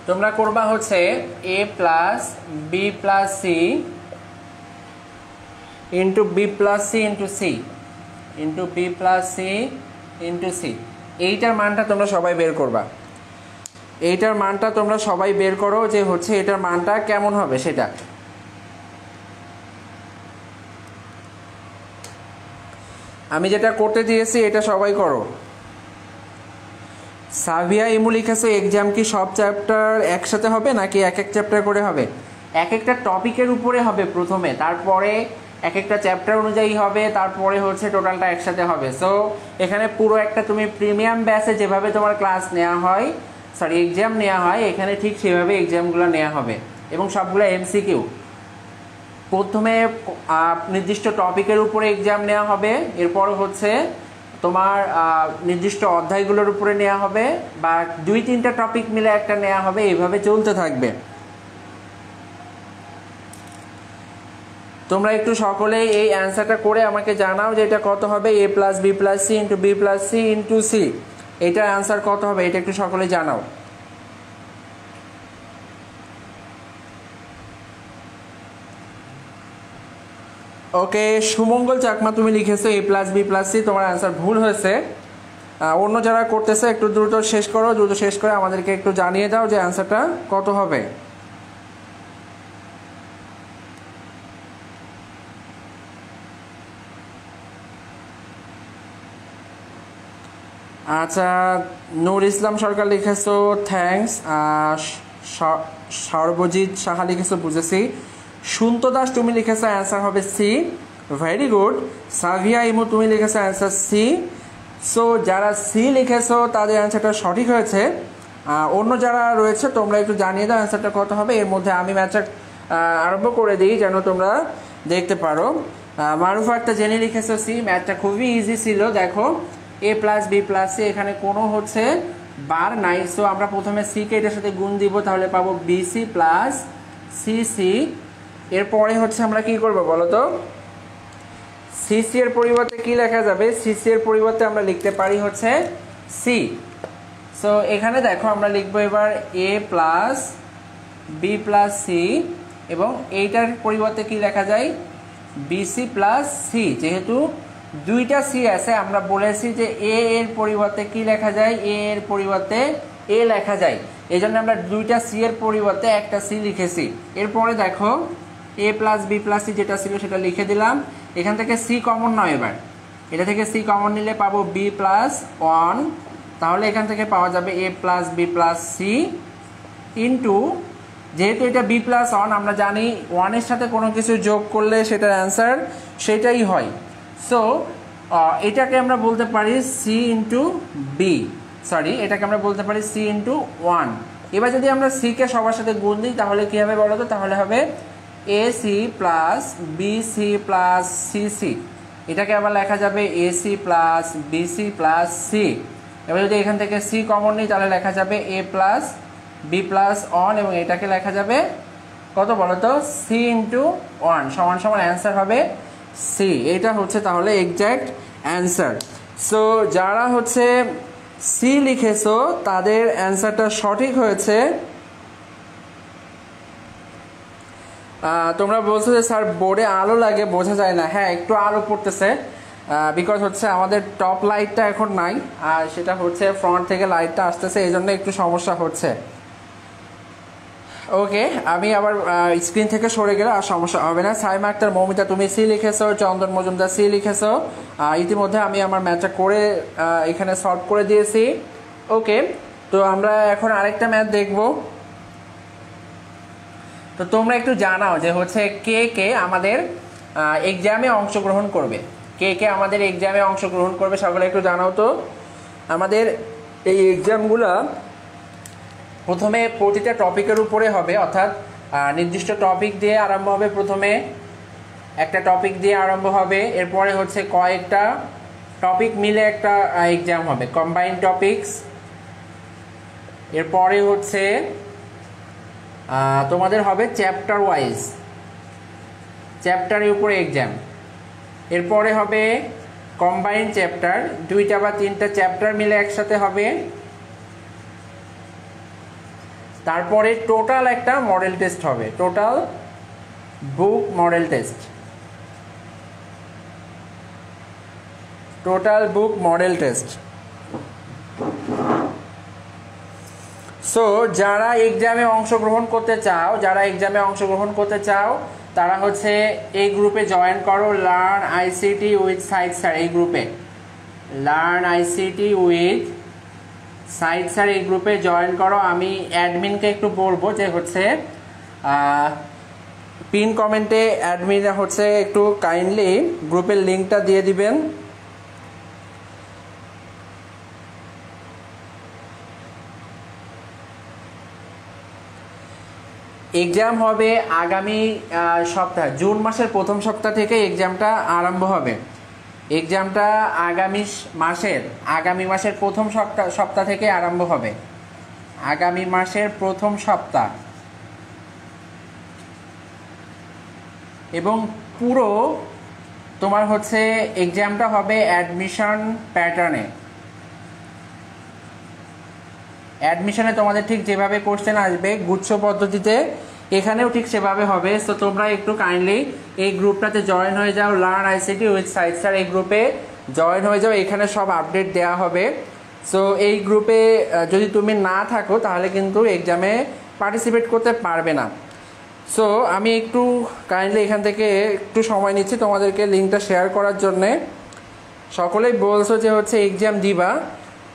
তোমরা করবা হচ্ছে A plus B plus C into B plus C into C into B plus C into C. এইটার মানটা তোমরা সবাই বের করবা, এইটার মানটা তোমরা সবাই বের করো যে হচ্ছে এটার মানটা কেমন হবে সেটা। আমি যেটা করতে দিয়েছি এটা সবাই করো। সাভিয়া ইমু লিখেছে এক্সাম কি সব চ্যাপ্টার একসাথে হবে নাকি এক এক চ্যাপ্টার করে হবে? এক একটা টপিকের উপরে হবে প্রথমে, তারপরে এক একটা চ্যাপ্টার অনুযায়ী হবে, তারপরে হচ্ছে টোটালটা একসাথে হবে। সো এখানে পুরো একটা তুমি প্রিমিয়াম ব্যাচে যেভাবে তোমার ক্লাস নেওয়া হয়, সরি এক্সাম নেওয়া হয়, এখানে ঠিক সেভাবে এক্সামগুলো নেওয়া হবে এবং সবগুলো MCQ। প্রথমে নির্দিষ্ট টপিকের উপরে এক্সাম নেওয়া হবে, এরপর হচ্ছে তোমার নির্দিষ্ট অধ্যায়গুলোর উপরে নেওয়া হবে, বা 2-3টা টপিক মিলে একটা নেওয়া হবে, এইভাবে চলতে থাকবে। তোমরা একটু সকলেই এই অ্যান্সারটা করে আমাকে জানাও যে এটা কত হবে, A plus B plus C into B plus C into C, এটার অ্যান্সার কত হবে এটা একটু সকলেই জানাও। ওকে, সুমঙ্গল চাকমা তুমি লিখেছো এ প্লাস বি প্লাস সি, তোমার অ্যান্সার ভুল হয়েছে। অন্য যারা করতেছে একটু দ্রুত শেষ করো, দ্রুত শেষ করে আমাদেরকে একটু জানিয়ে দাও যে অ্যান্সারটা কত হবে। আচ্ছা, নূর ইসলাম সরকার লিখেছো থ্যাংকস। সর্বজিৎ সাহা লিখেছো বুঝেছি। সুন্ত দাস তুমি লিখেছো অ্যান্সার হবে সি, ভেরি গুড। সাভিয়া ইমু তুমি লিখেছো অ্যান্সার সি। সো যারা সি লিখেছো তাদের অ্যান্সারটা সঠিক হয়েছে। অন্য যারা রয়েছে তোমরা একটু জানিয়ে দাও অ্যান্সারটা কত হবে। এর মধ্যে আমি ম্যাথটা আরম্ভ করে দিই যেন তোমরা দেখতে পারো। মারুফা একটা জেনে লিখেছো সি, ম্যাথটা খুবই ইজি ছিল। দেখো এ প্লাস বি প্লাস সি, এখানে কোনো হচ্ছে বার নাই। সো আমরা প্রথমে সিকে এটার সাথে গুণ দিব, তাহলে পাবো বিসি প্লাস সিসি। এরপরে হচ্ছে আমরা কি করব বলো তো, সিসি এর পরিবর্তে কি লেখা যাবে? সিসি এর পরিবর্তে আমরা লিখতে পারি হচ্ছে সি। সো এখানে দেখো আমরা লিখবো এবার A plus B plus C, এবং এইটার পরিবর্তে কি লেখা যায়? BC plus C. যেহেতু দুইটা সি আছে, আমরা বলেছি যে এ এর পরিবর্তে কি লেখা যায়? এ এর পরিবর্তে এ লেখা যায়। এই জন্য আমরা দুইটা সি এর পরিবর্তে একটা সি লিখেছি। এরপরে দেখো এ প্লাস বি প্লাস সি যেটা ছিল সেটা লিখে দিলাম। এখান থেকে সি কমন নয়, এবার এটা থেকে সি কমন নিলে পাবো বি প্লাস ওয়ান। তাহলে এখান থেকে পাওয়া যাবে A plus B plus C into, যেহেতু এটা বি প্লাস ওয়ান, আমরা জানি ওয়ানের সাথে কোনো কিছু যোগ করলে সেটার অ্যান্সার সেটাই হয়। সো এটাকে আমরা বলতে পারি সি ইন্টু বি, সরি এটাকে আমরা বলতে পারি সি ইন্টু ওয়ান। এবার যদি আমরা সিকে সবার সাথে গুণ দিই তাহলে কী হবে বলো তো? তাহলে হবে A C plus B C plus C C. এটাকে আবার লেখা যাবে A C plus B C plus C. এবার যদি এখান থেকে সি কমন নিই তাহলে লেখা যাবে A plus B plus one, এবং এটাকে লেখা যাবে কত বলো তো? সি ইন্টু ওয়ান সমান সমান অ্যান্সার হবে সি। এটা হচ্ছে তাহলে এক্স্যাক্ট অ্যান্সার। সো যারা হচ্ছে সি লিখেছো তাদের অ্যান্সারটা সঠিক হয়েছে। তোমরা বলছো যে স্যার বোর্ডে আলো লাগে, বোঝা যায় না। হ্যাঁ, একটু আলো পড়তেছে, বিকজ হচ্ছে আমাদের টপ লাইটটা এখন নাই, আর সেটা হচ্ছে ফ্রন্ট থেকে লাইটটা আসতেছে, এই জন্য একটু সমস্যা হচ্ছে। ওকে, আমি আবার স্ক্রিন থেকে সরে গেলে আর সমস্যা হবে না। সাইমা আক্তার মৌমিতা তুমি সি লিখেছো, চন্দন মজুমদার সি লিখেছো। ইতিমধ্যে আমি আমার ম্যাথটা করে এখানে সলভ করে দিয়েছি। ওকে, তো আমরা এখন আরেকটা ম্যাথ দেখব। তো তোমরা একটু জানাও যে হচ্ছে কে কে আমাদের এক্সামে অংশগ্রহণ করবে, কে কে আমাদের এক্সামে অংশগ্রহণ করবে সকলে একটু জানাও তো। আমাদের এই এক্সামগুলো প্রথমে প্রতিটা টপিকের উপরে হবে, অর্থাৎ নির্দিষ্ট টপিক দিয়ে আরম্ভ হবে। প্রথমে একটা টপিক দিয়ে আরম্ভ হবে, এরপরে হচ্ছে কয়েকটা টপিক মিলে একটা এক্সাম হবে, কম্বাইন্ড টপিকস। এরপরে হচ্ছে তোমাদের হবে চ্যাপ্টার ওয়াইজ, চ্যাপ্টারের উপরে এক্সাম। এরপরে হবে কম্বাইন্ড চ্যাপ্টার, দুইটা বা তিনটা চ্যাপ্টার মিলে একসাথে হবে। তারপরে টোটাল একটা মডেল টেস্ট হবে, টোটাল বুক মডেল টেস্ট, টোটাল বুক মডেল টেস্ট। সো যারা এক্সামে অংশগ্রহণ করতে চাও, তারা হচ্ছে এই গ্রুপে জয়েন করো, learn ICT with Sayed sir. এই গ্রুপে learn ICT with Sayed sir এই গ্রুপে জয়েন করো। আমি অ্যাডমিনকে একটু বলবো যে হচ্ছে পিন কমেন্টে অ্যাডমিন হচ্ছে একটু কাইন্ডলি গ্রুপের লিঙ্কটা দিয়ে দিবেন। এক্সাম হবে আগামী সপ্তাহ, জুন মাসের প্রথম সপ্তাহ থেকে এক্সামটা আরম্ভ হবে। এক্সামটা আগামী মাসের প্রথম সপ্তাহ থেকে আরম্ভ হবে, আগামী মাসের প্রথম সপ্তাহ। এবং পুরো তোমার হচ্ছে এক্সামটা হবে অ্যাডমিশন প্যাটার্নে। অ্যাডমিশনে তোমাদের ঠিক যেভাবে কোশ্চেন আসবে গুচ্ছ পদ্ধতিতে, এখানেও ঠিক সেভাবে হবে। সো তোমরা একটু কাইন্ডলি এই গ্রুপটাতে জয়েন হয়ে যাও, learn ICT with Sayed sir এই গ্রুপে জয়েন হয়ে যাও, এখানে সব আপডেট দেওয়া হবে। সো এই গ্রুপে যদি তুমি না থাকো তাহলে কিন্তু এক্সামে পার্টিসিপেট করতে পারবে না। সো আমি একটু কাইন্ডলি এখান থেকে একটু সময় নিচ্ছি তোমাদেরকে লিঙ্কটা শেয়ার করার জন্যে। সকলেই বলছো যে হচ্ছে এক্সাম দিবা,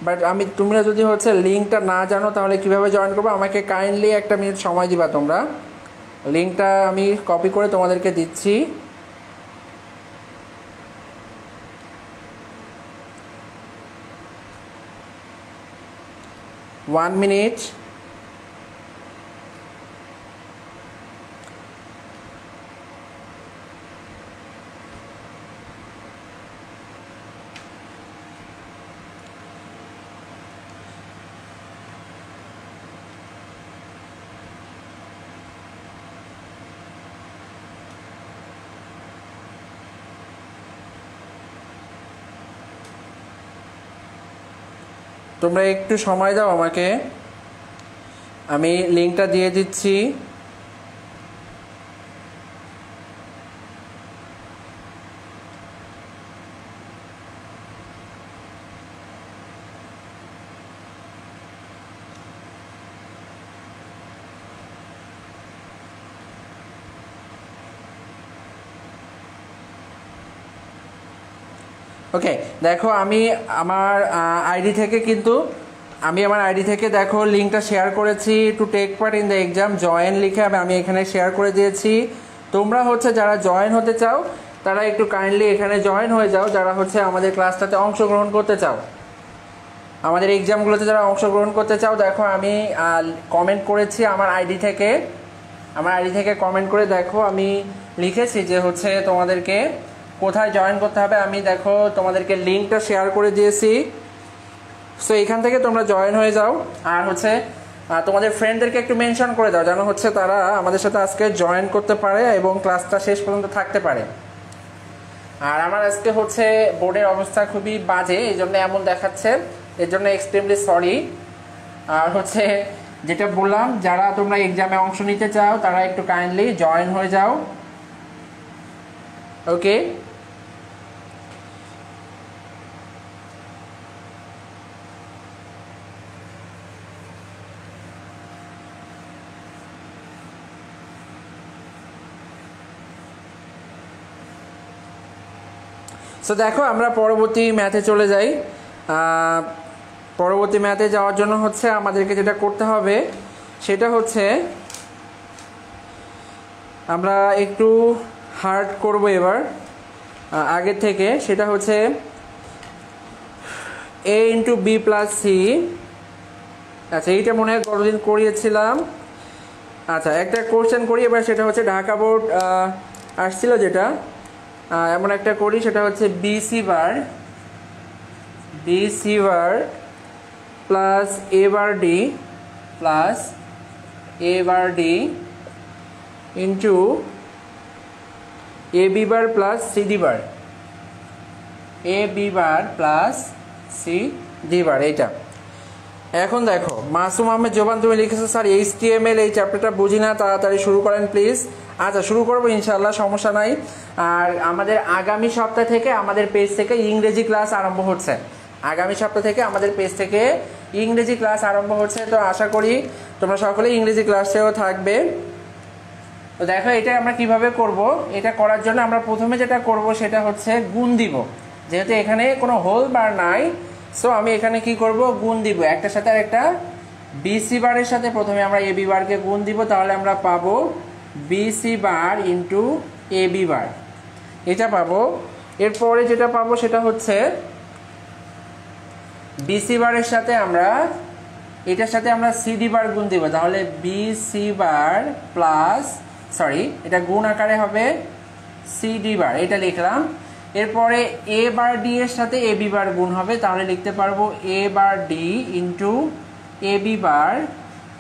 বাট তোমরা যদি হচ্ছে লিঙ্কটা না জানো তাহলে কিভাবে জয়েন করবো, আমাকে কাইন্ডলি একটা মিনিট সময় দিবা তোমরা। লিঙ্কটা আমি কপি করে তোমাদেরকে দিচ্ছি। 1 মিনিট। তোমরা একটু সময় দাও আমাকে, আমি লিঙ্কটা দিয়ে দিচ্ছি। ওকে, দেখো আমি আমার আইডি থেকে দেখো লিঙ্কটা শেয়ার করেছি, to take part in the exam join লিখে আমি এখানে শেয়ার করে দিয়েছি। তোমরা হচ্ছে যারা জয়েন হতে চাও তারা একটু কাইন্ডলি এখানে জয়েন হয়ে যাও, যারা হচ্ছে আমাদের ক্লাসটাতে অংশগ্রহণ করতে চাও, আমাদের এক্সামগুলোতে যারা অংশগ্রহণ করতে চাও। দেখো আমি কমেন্ট করেছি আমার আইডি থেকে কমেন্ট করে দেখো আমি লিখেছি যে হচ্ছে তোমাদেরকে কোথায় জয়েন করতে হবে। আমি দেখো তোমাদেরকে লিঙ্কটা শেয়ার করে দিয়েছি, সো এখান থেকে তোমরা জয়েন হয়ে যাও। আর হচ্ছে তোমাদের ফ্রেন্ডদেরকে একটু মেনশন করে দাও যেন হচ্ছে তারা আমাদের সাথে আজকে জয়েন করতে পারে এবং ক্লাসটা শেষ পর্যন্ত থাকতে পারে। আর আমার আজকে হচ্ছে বোর্ডের অবস্থা খুবই বাজে, এই জন্য এমন দেখাচ্ছে, এর জন্য এক্সট্রিমলি সরি। আর হচ্ছে যেটা বললাম, যারা তোমরা এক্সামে অংশ নিতে চাও তারা একটু কাইন্ডলি জয়েন হয়ে যাও। ওকে, সো দেখো আমরা পরবর্তী ম্যাথে চলে যাই। পরবর্তী ম্যাথে যাওয়ার জন্য হচ্ছে আমাদেরকে যেটা করতে হবে সেটা হচ্ছে আমরা একটু হার্ড করব এবার আগের থেকে। সেটা হচ্ছে a into B plus C. আচ্ছা, এইটা মনে হয় গতদিন করিয়েছিলাম। আচ্ছা, একটা কোশ্চেন করি এবার, সেটা হচ্ছে ঢাকা বোর্ড আসছিল যেটা, এমন একটা করি, সেটা হচ্ছে BC bar plus A bar D into A B bar plus C D bar, এইটা। এখন দেখো মাসুম আহমেদ জোবান তুমি লিখেছো স্যার HTML এই চ্যাপ্টারটা বুঝি না, তাড়াতাড়ি শুরু করেন প্লিজ। আচ্ছা, শুরু করবো ইনশাআল্লাহ, সমস্যা নাই। আর আমাদের আগামী সপ্তাহ থেকে আমাদের পেজ থেকে ইংরেজি ক্লাস আরম্ভ হচ্ছে, তো আশা করি তোমরা সকলে ইংরেজি ক্লাসেও থাকবে। তো দেখো এটা আমরা কিভাবে করব, এটা করার জন্য আমরা প্রথমে যেটা করব সেটা হচ্ছে গুণ দিব। যেহেতু এখানে কোনো হোল বার নাই, সো আমি এখানে কি করব, গুণ দিব একটার সাথে আর একটা। বিসি বারের সাথে প্রথমে আমরা এবি বারকে গুণ দিব, তাহলে আমরা পাবো বিসি বার ইন্টু এবি বার, এটা পাবো। এরপরে যেটা পাবো সেটা হচ্ছে বিসি বারের সাথে আমরা এটার সাথে আমরা সিডি বার গুণ দিব, তাহলে বিসি বার প্লাস, সরি এটা গুণ আকারে হবে সিডি বার, এটা লিখলাম। এরপরে এ বার ডি এর সাথে এবি বার গুণ হবে, তাহলে লিখতে পারবো A bar D into AB বার।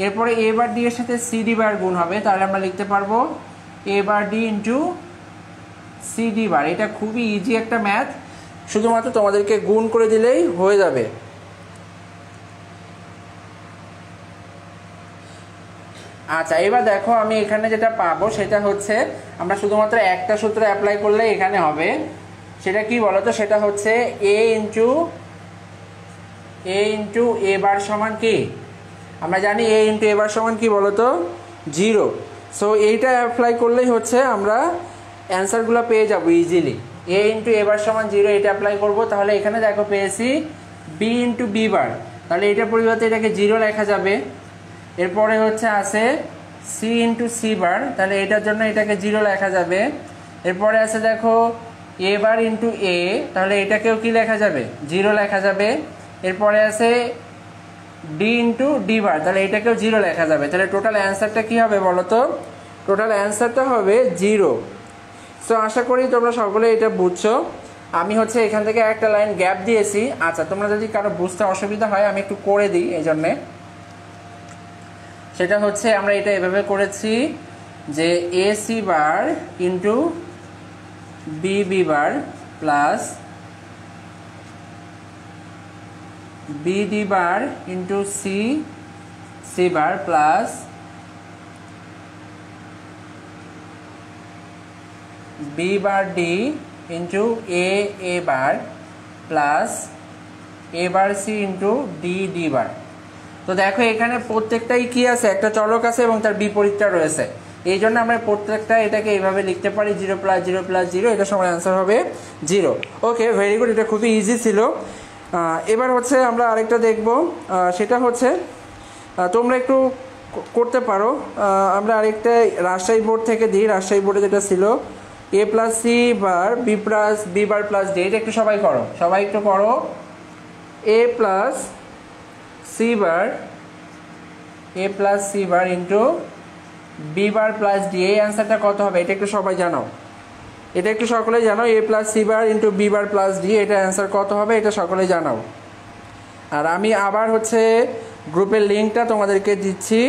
এরপরে এ বার ডি এর সাথে সিডি বার গুণ হবে, তাহলে আমরা লিখতে পারবো A bar D into CD বার। এটা খুবই ইজি একটা ম্যাথ, শুধুমাত্র তোমাদেরকে গুণ করে দিলেই হয়ে যাবে। আচ্ছা, এবার দেখো আমি এখানে যেটা পাবো সেটা হচ্ছে আমরা শুধুমাত্র একটা সূত্র অ্যাপ্লাই করলে এখানে হবে। সেটা কি বলতো, সেটা হচ্ছে এ ইন্টু এ বার সমান কি, আমরা জানি এ ইন্টু এ বার সমান কি বলতো, 0। সো এইটা অ্যাপ্লাই করলেই হচ্ছে আমরা অ্যান্সারগুলো পেয়ে যাবো ইজিলি। এ ইন্টু এ বার সমান 0 এটা অ্যাপ্লাই করবো, তাহলে এখানে দেখো পেয়েছি বি ইন্টু বি বার, তাহলে এটার পরিবর্তে এটাকে 0 লেখা যাবে। এরপরে হচ্ছে আছে সি ইন্টু সি বার, তাহলে এটার জন্য এটাকে 0 লেখা যাবে। এরপরে আছে দেখো এ বার ইন্টু এ, তাহলে এটাকেও কি লেখা যাবে, 0 লেখা যাবে। এরপরে আছে ডি ইন্টু ডি বার, তাহলে এটাকেও 0 লেখা যাবে। তাহলে টোটাল অ্যান্সারটা কি হবে বলো তো? টোটাল অ্যান্সারটা হবে 0। সো আশা করি তোমরা সকলে এটা বুঝছো। আমি হচ্ছে এখান থেকে একটা লাইন গ্যাপ দিয়েছি। আচ্ছা, তোমরা যদি কারো বুঝতে অসুবিধা হয় আমি একটু করে দিই এই জন্যে। সেটা হচ্ছে আমরা এটা এভাবে করেছি যে A C bar into B B bar plus B D bar into C C bar plus B bar D into A bar plus A bar C into D D bar. তো দেখো এখানে প্রত্যেকটাই কি আছে, একটা চলক আছে এবং তার বিপরীতটা রয়েছে। এই জন্য আমরা প্রত্যেকটা এটাকে এইভাবে লিখতে পারি 0 + 0 + 0, এটা সময় অ্যান্সার হবে 0। ওকে, ভেরি গুড, এটা খুবই ইজি ছিল। এবার হচ্ছে আমরা আরেকটা দেখব, সেটা হচ্ছে তোমরা একটু করতে পারো। আমরা আরেকটা রাজশাহী বোর্ড থেকে দিই। রাজশাহী বোর্ডে যেটা ছিল a + c bar b + b bar + d, এটা একটু সবাই করো, সবাই একটু করো। a + c bar into b bar + d, এই অ্যান্সারটা কত হবে এটা একটু সবাই জানাও। এটা একটু সকলেই জানাও, a + c bar into b bar + d, এটা অ্যান্সার কত হবে এটা সকলেই জানাও। আর আমি আবার হচ্ছে গ্রুপের লিঙ্কটা তোমাদেরকে দিচ্ছি।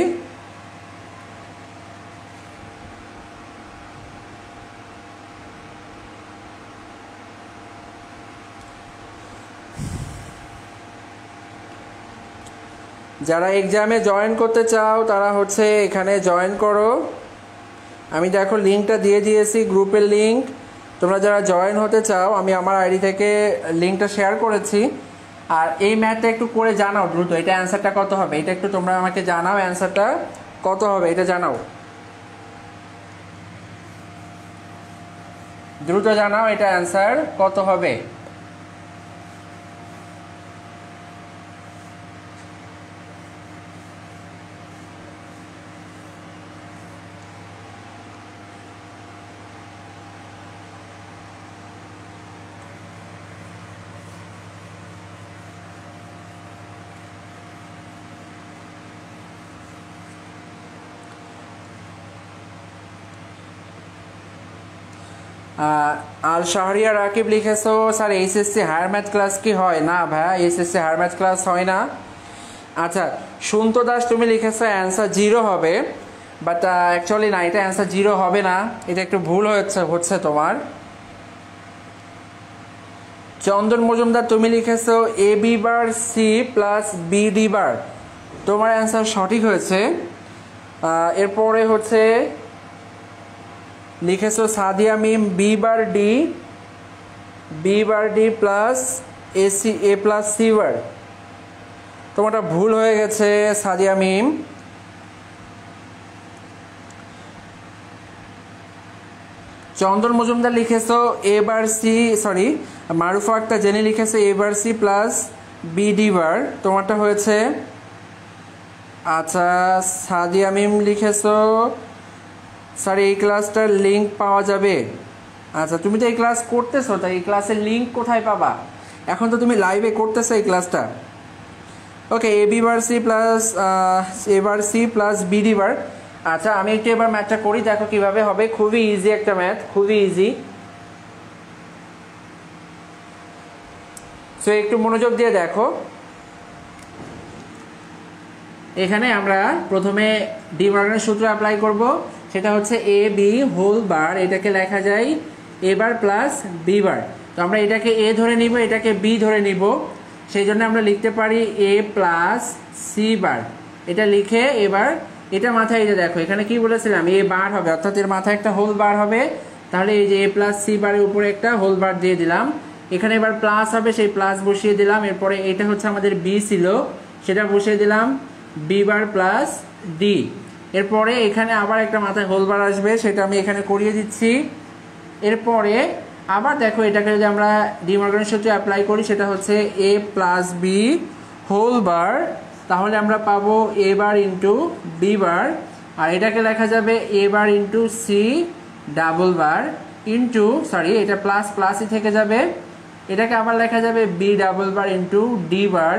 যারা এক্সামে জয়েন করতে চাও তারা হচ্ছে এখানে জয়েন করো। আমি দেখো লিঙ্কটা দিয়ে দিয়েছি, গ্রুপের লিঙ্ক। তোমরা যারা জয়েন হতে চাও আমি আমার আইডি থেকে লিঙ্কটা শেয়ার করেছি। আর এই ম্যাথটা একটু করে জানাও দ্রুত, এটা অ্যান্সারটা কত হবে এটা একটু তোমরা আমাকে জানাও, অ্যান্সারটা কত হবে এটা জানাও, দ্রুত জানাও এটা অ্যান্সার কত হবে। আল শাহরিয়া রাকিব লিখেছো sir HSC higher math class কি হয়? না ভাইয়া, এইচএসসি হায়ার ম্যাথ ক্লাস হয় না। আচ্ছা, সুন্ত দাস তুমি লিখেছো অ্যান্সার 0 হবে, বাট অ্যাকচুয়ালি না, এটা অ্যান্সার 0 হবে না, এটা একটু ভুল হচ্ছে তোমার। চন্দন মজুমদার তুমি লিখেছো A B bar C plus B D bar, তোমার অ্যান্সার সঠিক হয়েছে। এরপরে হচ্ছে লিখেছো Sadia Mim B bar D plus A plus C bar, তোমারটা ভুল হয়ে গেছে সাদিয়া মিম। চন্দন মজুমদার লিখেছো A bar C, sorry Marufa Akter জেনে লিখেছে A bar C plus B D bar, তোমারটা হয়েছে। আচ্ছা, সাদিয়া মিম লিখেছো স্যার এই ক্লাসটার লিঙ্ক পাওয়া যাবে? আচ্ছা, তুমি তো এই ক্লাস করতেছো, তাই এই ক্লাসের লিঙ্ক কোথায় পাবা? এখন তো তুমি লাইভে করতেছো এই ক্লাসটা। Okay, A bar C plus B D bar. আচ্ছা, আমি একটু এবার ম্যাথটা করি, দেখো কিভাবে হবে। খুবই ইজি একটা ম্যাথ, খুবই ইজি। সো একটু মনোযোগ দিয়ে দেখো। এখানে আমরা প্রথমে ডি মর্গানের সূত্র অ্যাপ্লাই করব, সেটা হচ্ছে এ বি হোল বার, এটাকে লেখা যায় এ বার প্লাস বি বার। তো আমরা এটাকে এ ধরে নিব, এটাকে বি ধরে নিব, সেই জন্য আমরা লিখতে পারি এ প্লাস সি বার। এটা লিখে এবার এটা মাথায়, এই যে দেখো এখানে কি বলেছিলাম এ বার হবে, অর্থাৎ এর মাথায় একটা হোল বার হবে। তাহলে এই যে এ প্লাস সি বারের উপরে একটা হোল বার দিয়ে দিলাম, এখানে এবার প্লাস হবে, সেই প্লাস বসিয়ে দিলাম। এরপরে এটা হচ্ছে আমাদের বি ছিল, সেটা বসিয়ে দিলাম বি বার প্লাস ডি। এরপরে এখানে আবার একটা মাথায় হোল বার আসবে, সেটা আমি এখানে করিয়ে দিচ্ছি। এরপরে আবার দেখো এটাকে যদি আমরা ডি মর্গানের সূত্রে অ্যাপ্লাই করি, সেটা হচ্ছে এ প্লাস বি হোল বার, তাহলে আমরা পাবো এ বার ইন্টু বি বার, আর এটাকে লেখা যাবে A bar into C double bar into, sorry এটা প্লাস প্লাসই থেকে যাবে, এটাকে আবার লেখা যাবে B double bar into D bar.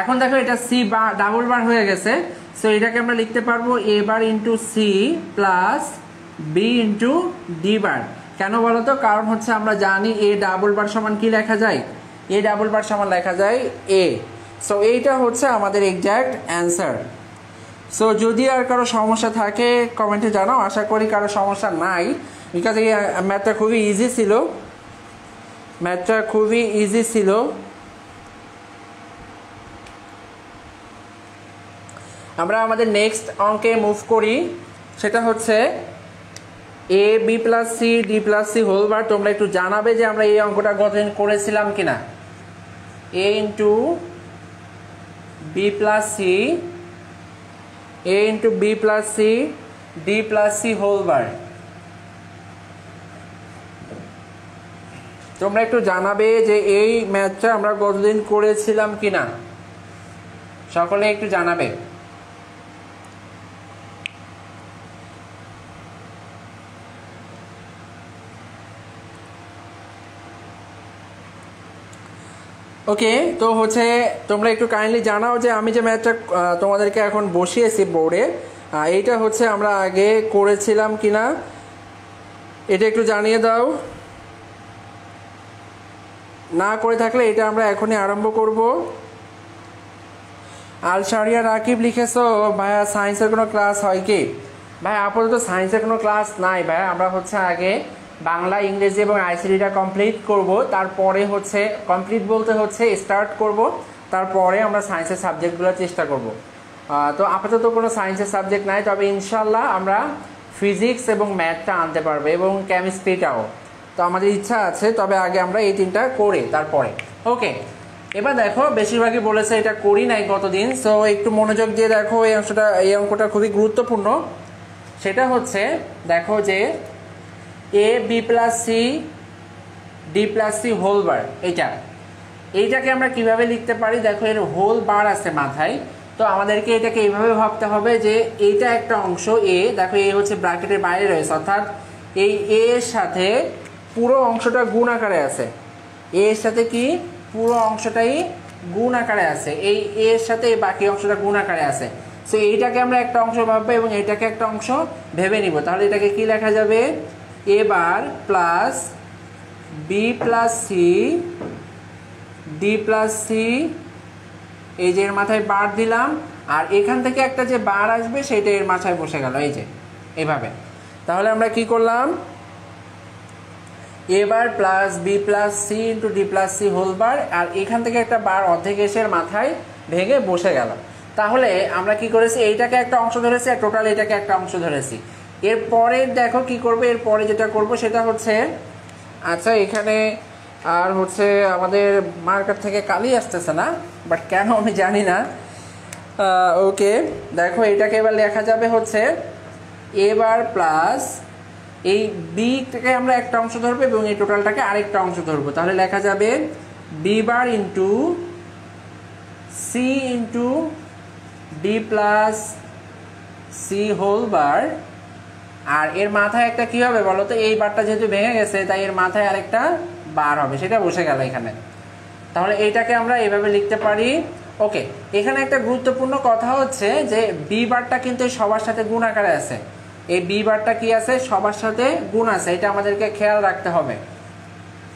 এখন দেখো এটা সি ডাবল বার হয়ে গেছে, সো এটাকে আমরা লিখতে পারবো A bar into C plus B into D bar. কেন বলো তো? কারণ হচ্ছে আমরা জানি এ ডাবল বার সমান কি লেখা যায়, এ ডাবল বার সমান লেখা যায় এ। সো এইটা হচ্ছে আমাদের এক্স্যাক্ট অ্যান্সার। সো যদি আর কারো সমস্যা থাকে কমেন্টে জানাও, আশা করি কারো সমস্যা নাই, বিকজ এই ম্যাথটা খুবই ইজি ছিল, ম্যাথটা খুবই ইজি ছিল। আমরা আমাদের নেক্সট অঙ্কে মুভ করি, সেটা হচ্ছে A B plus C D plus C whole bar. তোমরা একটু জানাবে যে আমরা এই অঙ্কটা গতদিন করেছিলাম কিনা। A into B plus C, A into B plus C D plus C whole bar. তোমরা একটু জানাবে যে এই ম্যাথটা আমরা গতদিন করেছিলাম কিনা, সকলে একটু জানাবে। ওকে, তো হচ্ছে তোমরা একটু কাইন্ডলি জানাও যে আমি যে ম্যাথটা তোমাদেরকে এখন বসিয়েছি বোর্ডে, এইটা হচ্ছে আমরা আগে করেছিলাম কিনা, এটা একটু জানিয়ে দাও। না করে থাকলে এটা আমরা এখনই আরম্ভ করব। আল শারিয়া রাকিব লিখেছো ভাইয়া সায়েন্সের কোনো ক্লাস হয় কি? ভাই আপাতত সায়েন্সের কোনো ক্লাস নাই ভাই, আমরা হচ্ছে আগে বাংলা ইংরেজি এবং আইসিটিটা কমপ্লিট করব, তারপরে হচ্ছে কমপ্লিট বলতে হচ্ছে স্টার্ট করব, তারপরে আমরা সায়েন্সের সাবজেক্টগুলো চেষ্টা করব। তো আপাতত কোনো সায়েন্সের সাবজেক্ট নাই, তবে ইনশাল্লাহ আমরা ফিজিক্স এবং ম্যাথটা আনতে পারবো এবং কেমিস্ট্রিটাও, তো আমাদের ইচ্ছা আছে। তবে আগে আমরা এই তিনটা করে তারপরে। ওকে, এবার দেখো বেশিরভাগই বলেছে এটা করি নাই গতদিন, সো একটু মনোযোগ দিয়ে দেখো এই অঙ্কটা খুবই গুরুত্বপূর্ণ। সেটা হচ্ছে দেখো যে A B plus C D plus C whole bar, এইটাকে আমরা কিভাবে লিখতে পারি? দেখো এর হোল বার আছে মাথায়, তো আমাদেরকে এটাকে এইভাবে ভাবতে হবে যে এইটা একটা অংশ এ, দেখো এ হচ্ছে ব্র্যাকেটের বাইরে রয়েছে, অর্থাৎ এই এ এর সাথে পুরো অংশটা গুণ আকারে আছে, এ এর সাথে কি পুরো অংশটাই গুণ আকারে আছে, এই এ এর সাথে এই বাকি অংশটা গুণ আকারে আছে। সো এইটাকে আমরা একটা অংশ ভাববো এবং এইটাকে একটা অংশ ভেবে নিব। তাহলে এটাকে কি লেখা যাবে? A bar plus B plus C D plus C, এই যে এর মাথায় বার দিলাম, আর এখান থেকে একটা যে বার আসবে সেটা এর মাথায় বসে গেল, এই যে এইভাবে। তাহলে আমরা কি করলাম? A bar plus B plus C into D plus C whole bar, আর এখান থেকে একটা বার অর্ধেক এসে মাথায় ভেঙে বসে গেল। তাহলে আমরা কি করেছি? এইটাকে একটা অংশ ধরেছি আর টোটাল এটাকে একটা অংশ ধরেছি। এরপরে দেখো কি করবো, এরপরে যেটা করব সেটা হচ্ছে, আচ্ছা এখানে আর হচ্ছে আমাদের মার্কার থেকে কালি আসতেছে না, বাট কেন আমি জানি না। ওকে, দেখো এটাকে এবার লেখা যাবে হচ্ছে এ বার প্লাস এই বিটাকে আমরা একটা অংশ ধরবো এবং এই টোটালটাকে আরেকটা অংশ ধরবো। তাহলে লেখা যাবে B bar into C into D plus C whole bar, আর এর মাথায় একটা কি হবে বলো তো? এই বারটা যেহেতু ভেঙে গেছে তাই এর মাথায় আরেকটা বার হবে, সেটা বসে গেল এখানে। তাহলে এইটাকে আমরা এইভাবে লিখতে পারি। ওকে, এখানে একটা গুরুত্বপূর্ণ কথা হচ্ছে যে বি বারটা কিন্তু সবার সাথে গুণ আকারে আছে, এই বি বারটা কি আছে? সবার সাথে গুণ আছে, এটা আমাদেরকে খেয়াল রাখতে হবে।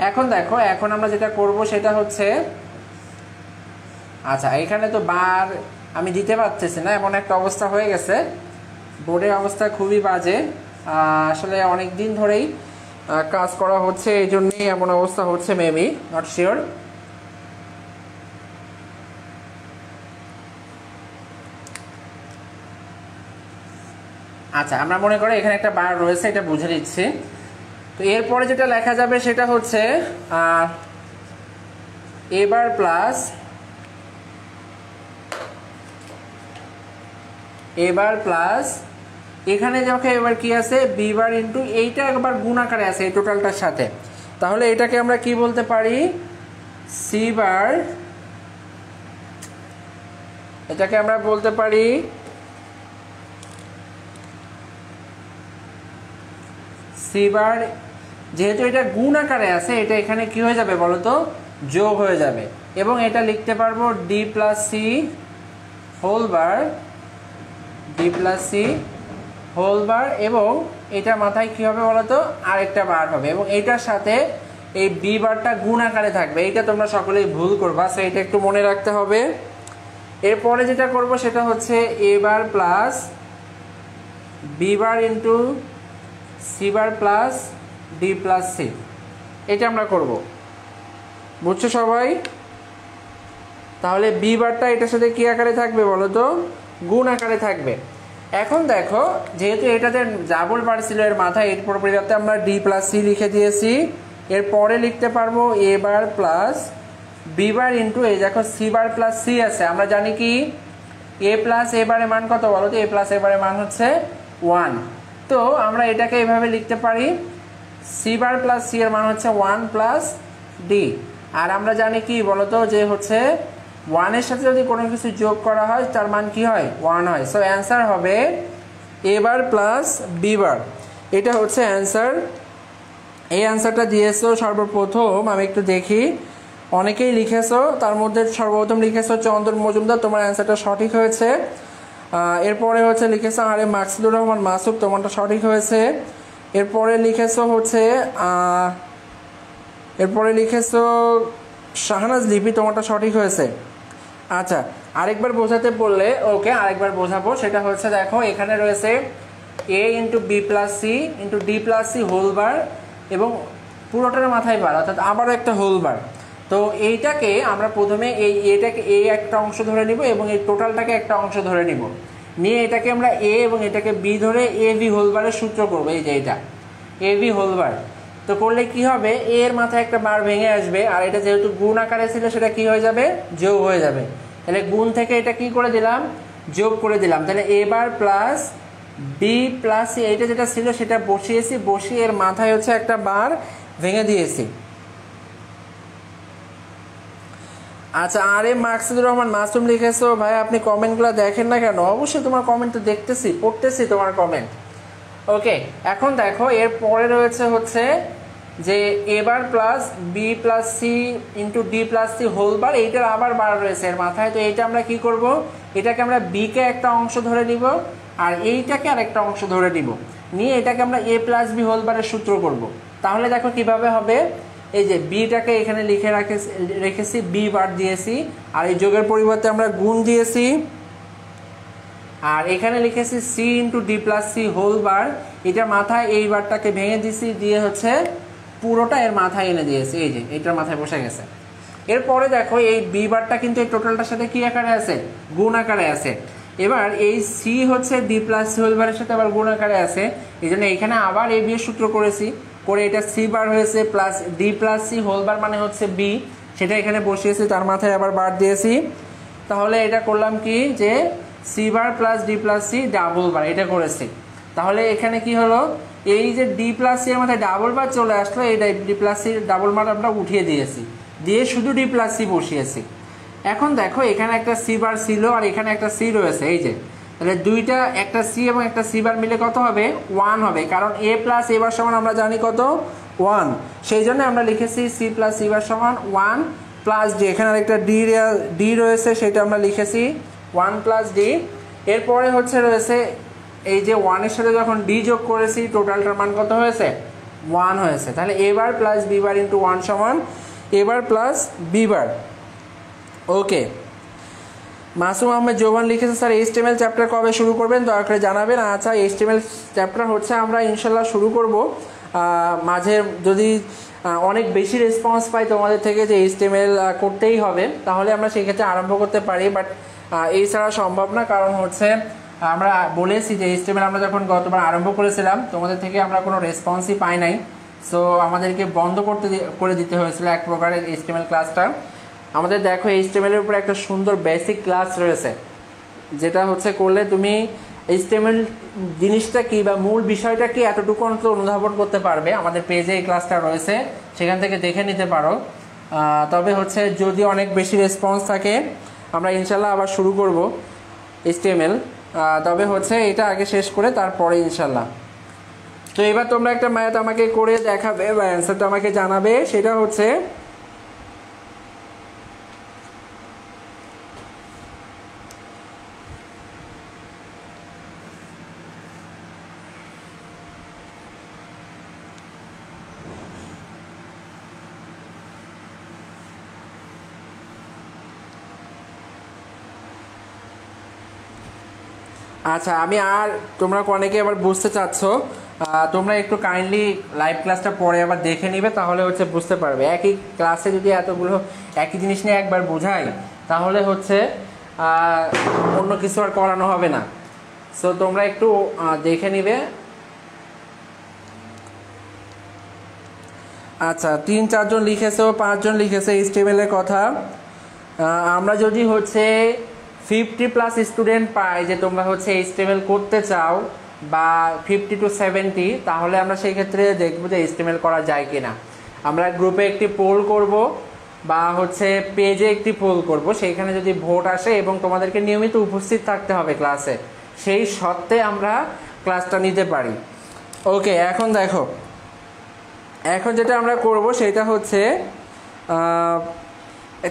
এখন দেখো, এখন আমরা যেটা করব সেটা হচ্ছে, আচ্ছা এখানে তো বার আমি দিতে পারতেছি না, এমন একটা অবস্থা হয়ে গেছে, বোর্ডের অবস্থা খুবই বাজে। আসলে অনেক দিন ধরেই কাজ করা হচ্ছে, এই জন্যই এমন অবস্থা হচ্ছে, মেবি নট শিওর। আচ্ছা আমরা মনে করি এখানে একটা বার রয়েছে, এটা বুঝে নিচ্ছি। তো এরপরে যেটা লেখা যাবে সেটা হচ্ছে এ বার প্লাস এবার প্লাস এখানে যখন এবার কি আছে বি বার ইন্টু এইটা একবার গুণ আকারে আছে এই টোটালটার সাথে, তাহলে এটাকে আমরা কি বলতে পারি? সি বার, এটাকে আমরা বলতে পারি সি বার। যেহেতু এটা গুণ আকারে আছে, এটা এখানে কি হয়ে যাবে বলো তো? যোগ হয়ে যাবে এবং এটা লিখতে পারবো D plus C whole bar, D plus C whole bar, এবং এটা মাথায় কী হবে বলো তো, আরেকটা বার হবে এবং এইটার সাথে এই বি বারটা গুণ আকারে থাকবে। এইটা তোমরা সকলেই ভুল করবা, সো এটা একটু মনে রাখতে হবে। এরপরে যেটা করব সেটা হচ্ছে A bar plus B bar into C bar plus D plus C, এটা আমরা করব, বুঝছো সবাই? তাহলে বি বারটা এটার সাথে কী আকারে থাকবে বলো তো, গুণ আকারে থাকবে। এখন দেখো যেহেতু এটাতে ডাবল বার ছিল এর মাথায়, এরপর পরিবর্তে আমরা ডি প্লাস সি লিখে দিয়েছি। এরপরে লিখতে পারবো A bar plus B bar into এই দেখো সি বার প্লাস সি আছে। আমরা জানি কি এ প্লাস এ বারের মান কত বলো তো, এ প্লাস এ বারের মান হচ্ছে 1। তো আমরা এটাকে এইভাবে লিখতে পারি সি বার প্লাস সি এর মান হচ্ছে 1 প্লাস ডি। আর আমরা জানি কি বলতো যে হচ্ছে 1 এর সাথে যদি কোনো কিছু যোগ করা হয় তার মান কি হয়, 1 হয়। সো অ্যান্সার হবে এ বার প্লাস বি বার, এটা হচ্ছে অ্যান্সার। এই অ্যান্সারটা দিয়েছো সর্বপ্রথম, আমি একটু দেখি, অনেকেই লিখেছো, তার মধ্যে সর্বপ্রথম লিখেছো চন্দন মজুমদার, তোমার অ্যান্সারটা সঠিক হয়েছে। এরপরে হচ্ছে লিখেছো আরে মাকসুদুর রহমান মাসুদ, তোমারটা সঠিক হয়েছে। এরপরে লিখেছো শাহনাজ লিপি, তোমারটা সঠিক হয়েছে। আচ্ছা, আরেকবার বোঝাতে বললে ওকে, আরেকবার বোঝাবো। সেটা হচ্ছে দেখো এখানে রয়েছে A into B plus C into D plus C whole bar এবং পুরোটার মাথায় বার, অর্থাৎ আবারও একটা হোল বার। তো এইটাকে আমরা প্রথমে এটাকে এ একটা অংশ ধরে নিব এবং এই টোটালটাকে একটা অংশ ধরে নিব, নিয়ে এটাকে আমরা এ এবং এটাকে বি ধরে এ ভি হোল বারের সূত্র করবো। এই যে এটা এ ভি হোল বার, তো করলে কি হবে, এর মাথায় একটা বার ভেঙে আসবে, আর এটা যেহেতু গুণ আকারে ছিল সেটা কি হয়ে যাবে, যোগ হয়ে যাবে। তাহলে গুণ থেকে এটা কি করে দিলাম, যোগ করে দিলাম। তাহলে A bar plus B plus C, এইটা যেটা ছিল সেটা বসিয়েছি, বসিয়ে এর মাথায় হচ্ছে একটা বার ভেঙে দিয়েছি। আচ্ছা, আরে মাকসুদুর রহমান মাসুম লিখেছো, ভাই আপনি কমেন্টগুলো দেখেন না কেন? অবশ্যই তোমার কমেন্ট তো দেখতেছি, পড়তেছি তোমার কমেন্ট। ওকে, এখন দেখো এর পরে রয়েছে হচ্ছে যে A bar plus B plus C into D plus C whole bar, এইটার আবার বার রয়েছে এর মাথায়। তো এইটা আমরা কি করব, এটাকে আমরা বিকে একটা অংশ ধরে নিব আর এইটাকে আর একটা অংশ ধরে নিব, নিয়ে এটাকে আমরা এ প্লাস বি হোল বারের সূত্র করব। তাহলে দেখো কিভাবে হবে, এই যে বিটাকে এখানে লিখে রেখেছি, বি বার দিয়েছি, আর এই যোগের পরিবর্তে আমরা গুণ দিয়েছি, আর এখানে লিখেছি C into D plus C whole bar, এটার মাথায় এই বারটাকে ভেঙে দিয়েছি, দিয়ে হচ্ছে পুরোটা এর মাথায় এনে দিয়েছি, এই যে এটার মাথায় বসে গেছে। এরপরে দেখো এই বি বারটা কিন্তু এই টোটালটার সাথে কি আকারে আছে, গুণ আকারে আছে। এবার এই সি হচ্ছে ডি প্লাস সি হোল বারের সাথে আবার গুণ আকারে আছে, এই জন্য এখানে আবার এ বি এর সূত্র করেছি, করে এটা সি বার হয়েছে plus D plus C whole bar মানে হচ্ছে বি, সেটা এখানে বসিয়েছি, তার মাথায় আবার বার দিয়েছি। তাহলে এটা করলাম কি যে C bar plus D plus C double bar, এটা করেছি। তাহলে এখানে কি হলো, এই যে ডি প্লাস সি এর মাথায় ডাবল বার চলে আসলো, এই D plus C double bar আমরা উঠিয়ে দিয়েছি, দিয়ে শুধু ডি প্লাস সি বসিয়েছি। এখন দেখো এখানে একটা সি বার ছিল আর এখানে একটা সি রয়েছে, এই যে, তাহলে দুইটা একটা সি এবং একটা সি বার মিলে কত হবে, 1 হবে, কারণ এ প্লাস এ বার সমান আমরা জানি কত, 1। সেই জন্য আমরা লিখেছি সি প্লাস সি বার সমান 1 প্লাস ডি। এখানে আরেকটা ডি রয়েছে, সেটা আমরা লিখেছি 1 প্লাস ডি। এরপরে হচ্ছে রয়েছে এই যে 1 এর সাথে যখন ডি যোগ করেছি, টোটালটার মান কত হয়েছে, 1 হয়েছে। তাহলে A bar plus B bar into 1 সমান এ বার প্লাস বি বার। ওকে, মাসুম আহমেদ জোবান লিখেছে স্যার এইচটিএমএল চ্যাপ্টার কবে শুরু করবেন, দয়া করে জানাবেন। আচ্ছা, এইচটিএমএল চ্যাপ্টার হচ্ছে আমরা ইনশাল্লাহ শুরু করব, মাঝে যদি অনেক বেশি রেসপন্স পাই তোমাদের থেকে যে এইচটিএমএল করতেই হবে, তাহলে আমরা সেই ক্ষেত্রে আরম্ভ করতে পারি, বাট এই ছাড়া সম্ভব না। কারণ হচ্ছে আমরা বলেছি যে এইচটিএমএল আমরা যখন গতবার আরম্ভ করেছিলাম তোমাদের থেকে আমরা কোনো রেসপন্সই পাই নাই, সো আমাদেরকে বন্ধ করে দিতে হয়েছিল এক প্রকারের এইচটিএমএল ক্লাসটা। আমাদের দেখো এইচটিএমএল এর উপরে একটা সুন্দর বেসিক ক্লাস রয়েছে, যেটা হচ্ছে করলে তুমি এইচটিএমএল জিনিসটা কি বা মূল বিষয়টা কি এতটুকু অন্তত অনুধাবন করতে পারবে। আমাদের পেজে এই ক্লাসটা রয়েছে, সেখান থেকে দেখে নিতে পারো। তবে হচ্ছে যদি অনেক বেশি রেসপন্স থাকে আমরা ইনশাল্লাহ আবার শুরু করব এইচটিএমএল, তবে হচ্ছে এটা আগে শেষ করে তারপরে ইনশাল্লাহ। তো এবার তোমরা একটা ম্যাথ আমাকে করে দেখাবে বা অ্যান্সারটা আমাকে জানাবে, সেটা হচ্ছে আচ্ছা, আমি আর তোমরা অনেকে আবার বুঝতে চাচ্ছ, তোমরা একটু কাইন্ডলি লাইভ ক্লাসটা পরে আবার দেখে নিবে, তাহলে হচ্ছে বুঝতে পারবে। একই ক্লাসে যদি এতগুলো একই জিনিস নিয়ে একবার বোঝাই, তাহলে হচ্ছে অন্য কিছু আর করানো হবে না। সো তোমরা একটু দেখে নিবে। আচ্ছা, 3-4 জন লিখেছো, 5 জন লিখেছে HTML এর কথা। আমরা যদি হচ্ছে 50+ স্টুডেন্ট পাই যে তোমরা হচ্ছে HTML করতে চাও, বা 50 to 70, তাহলে আমরা সেই ক্ষেত্রে দেখবো যে HTML করা যায় কিনা। আমরা গ্রুপে একটি পোল করব, বা হচ্ছে পেজে একটি পোল করব, সেইখানে যদি ভোট আসে এবং তোমাদেরকে নিয়মিত উপস্থিত থাকতে হবে ক্লাসে, সেই সত্ত্বে আমরা ক্লাসটা নিতে পারি। ওকে, এখন দেখো, এখন যেটা আমরা করব সেটা হচ্ছে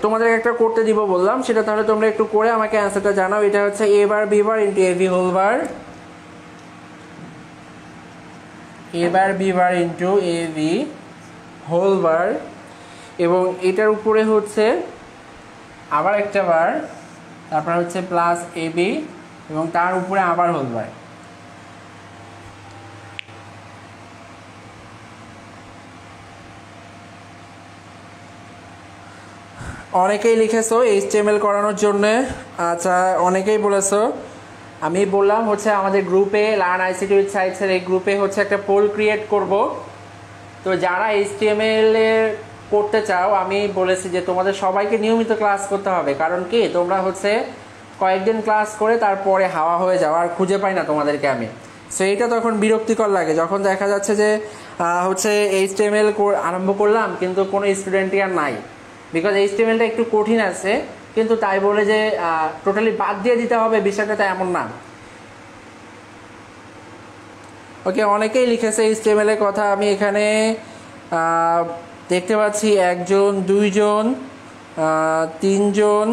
তোমাদের একটা করতে দিব বললাম, সেটা তাহলে তোমরা একটু করে আমাকে অ্যান্সারটা জানাও। এটা হচ্ছে a bar b bar into ab whole bar, a bar b bar into ab whole bar, এবং এটার উপরে হচ্ছে আবার একটা বার, তারপর হচ্ছে প্লাস ab, এবং তার উপরে আবার হোল বার। অনেকেই লিখেছো HTML করানোর জন্য। আচ্ছা, অনেকেই বলেছো। আমি বললাম হচ্ছে আমাদের গ্রুপে লার্ন ICT উইথ সাইটসের এই গ্রুপে হচ্ছে একটা পোল ক্রিয়েট করব। তো যারা HTML করতে চাও, আমি বলেছি যে তোমাদের সবাইকে নিয়মিত ক্লাস করতে হবে। কারণ কি, তোমরা হচ্ছে কয়েকদিন ক্লাস করে তারপরে হাওয়া হয়ে যাও, আর খুঁজে পাই না তোমাদেরকে আমি। সো এইটা তখন বিরক্তিকর লাগে, যখন দেখা যাচ্ছে যে হচ্ছে HTML আরম্ভ করলাম কিন্তু কোনো স্টুডেন্টই আর নাই। বিকজ HTMLটা একটু কঠিন আছে, কিন্তু তাই বলে যে টোটালি বাদ দিয়ে দিতে হবে বিষয়টা তো এমন না। ওকে, অনেকেই লিখেছে HTML এর কথা। আমি এখানে দেখতে পাচ্ছি 1 জন, 2 জন, 3 জন,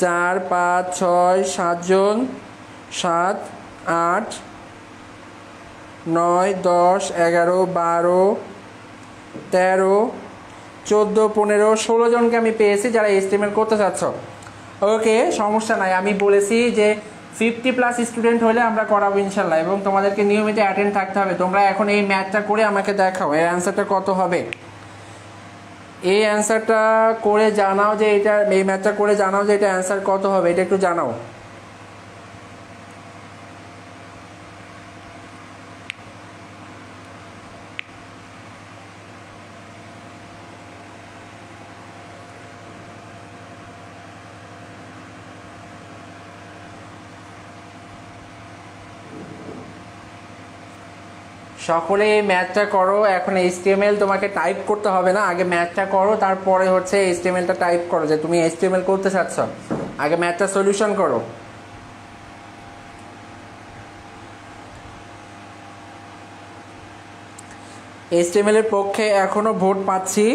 4, 5, 6, 7 জন, 7, 8, 9, 10, 11, 12, 13, 14, 15, 16 জনকে আমি পেয়েছি যারা HTML করতে চাচ্ছ। ওকে, সমস্যা নাই। আমি বলেছি যে 50+ স্টুডেন্ট হলে আমরা করাবো ইনশাল্লাহ, এবং তোমাদেরকে নিয়মিত অ্যাটেন্ড থাকতে হবে। তোমরা এখন এই ম্যাথটা করে আমাকে দেখাও এর অ্যান্সারটা কত হবে। এই অ্যান্সারটা করে জানাও যে এটা, এই ম্যাথটা করে জানাও যে এটা অ্যান্সার কত হবে, এটা একটু জানাও। সকলে এই ম্যাথটা করো। এখন HTML তোমাকে টাইপ করতে হবে না, আগে ম্যাথটা করো, তারপরে হচ্ছে HTMLটা টাইপ করো যে তুমি HTML করতে চাচ্ছ। আগে ম্যাথটা সলিউশন করো। HTML এর পক্ষে এখনো ভোট পাচ্ছি।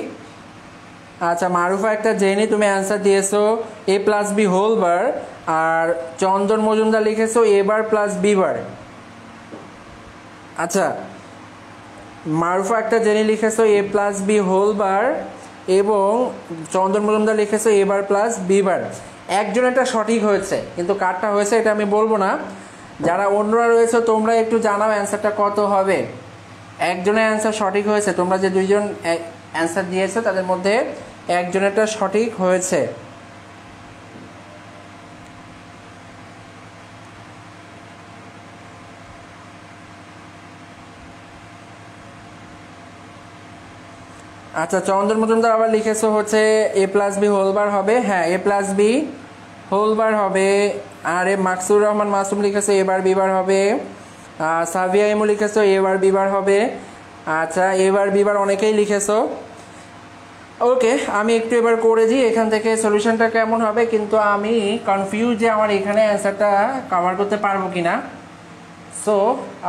আচ্ছা, মারুফা একটা জেনি তুমি অ্যান্সার দিয়েছো a+b হোল বার, আর চন্দন মজুমদার লিখেছো a bar plus b bar. আচ্ছা, মারুফা একটা জেনে লিখেছো a+b হোল বার, এবং চন্দন মজুমদার লিখেছো a bar plus b bar. একজন এটা সঠিক হয়েছে, কিন্তু কারটা হয়েছে এটা আমি বলবো না। যারা অন্যরা রয়েছে তোমরা একটু জানাও অ্যান্সারটা কত হবে। একজনের অ্যান্সার সঠিক হয়েছে, তোমরা যে 2 জন অ্যান্সার দিয়েছো তাদের মধ্যে একজনেরটা সঠিক হয়েছে। আচ্ছা, চন্দন মজুমদার আবার লিখেছো হচ্ছে a+b হোল বার হবে। হ্যাঁ, a+b হোল বার হবে। আর মাকসুর রহমান মাসুম লিখেছো a বার b বার হবে। সাভিয়া ইমু লিখেছো a বার b বার হবে। আচ্ছা, a বার b বার অনেকেই লিখেছো। ওকে, আমি একটু এবার করে দিই এখান থেকে সলিউশনটা কেমন হবে, কিন্তু আমি কনফিউজ যে আমার এখানে অ্যান্সারটা কভার করতে পারবো কিনা। সো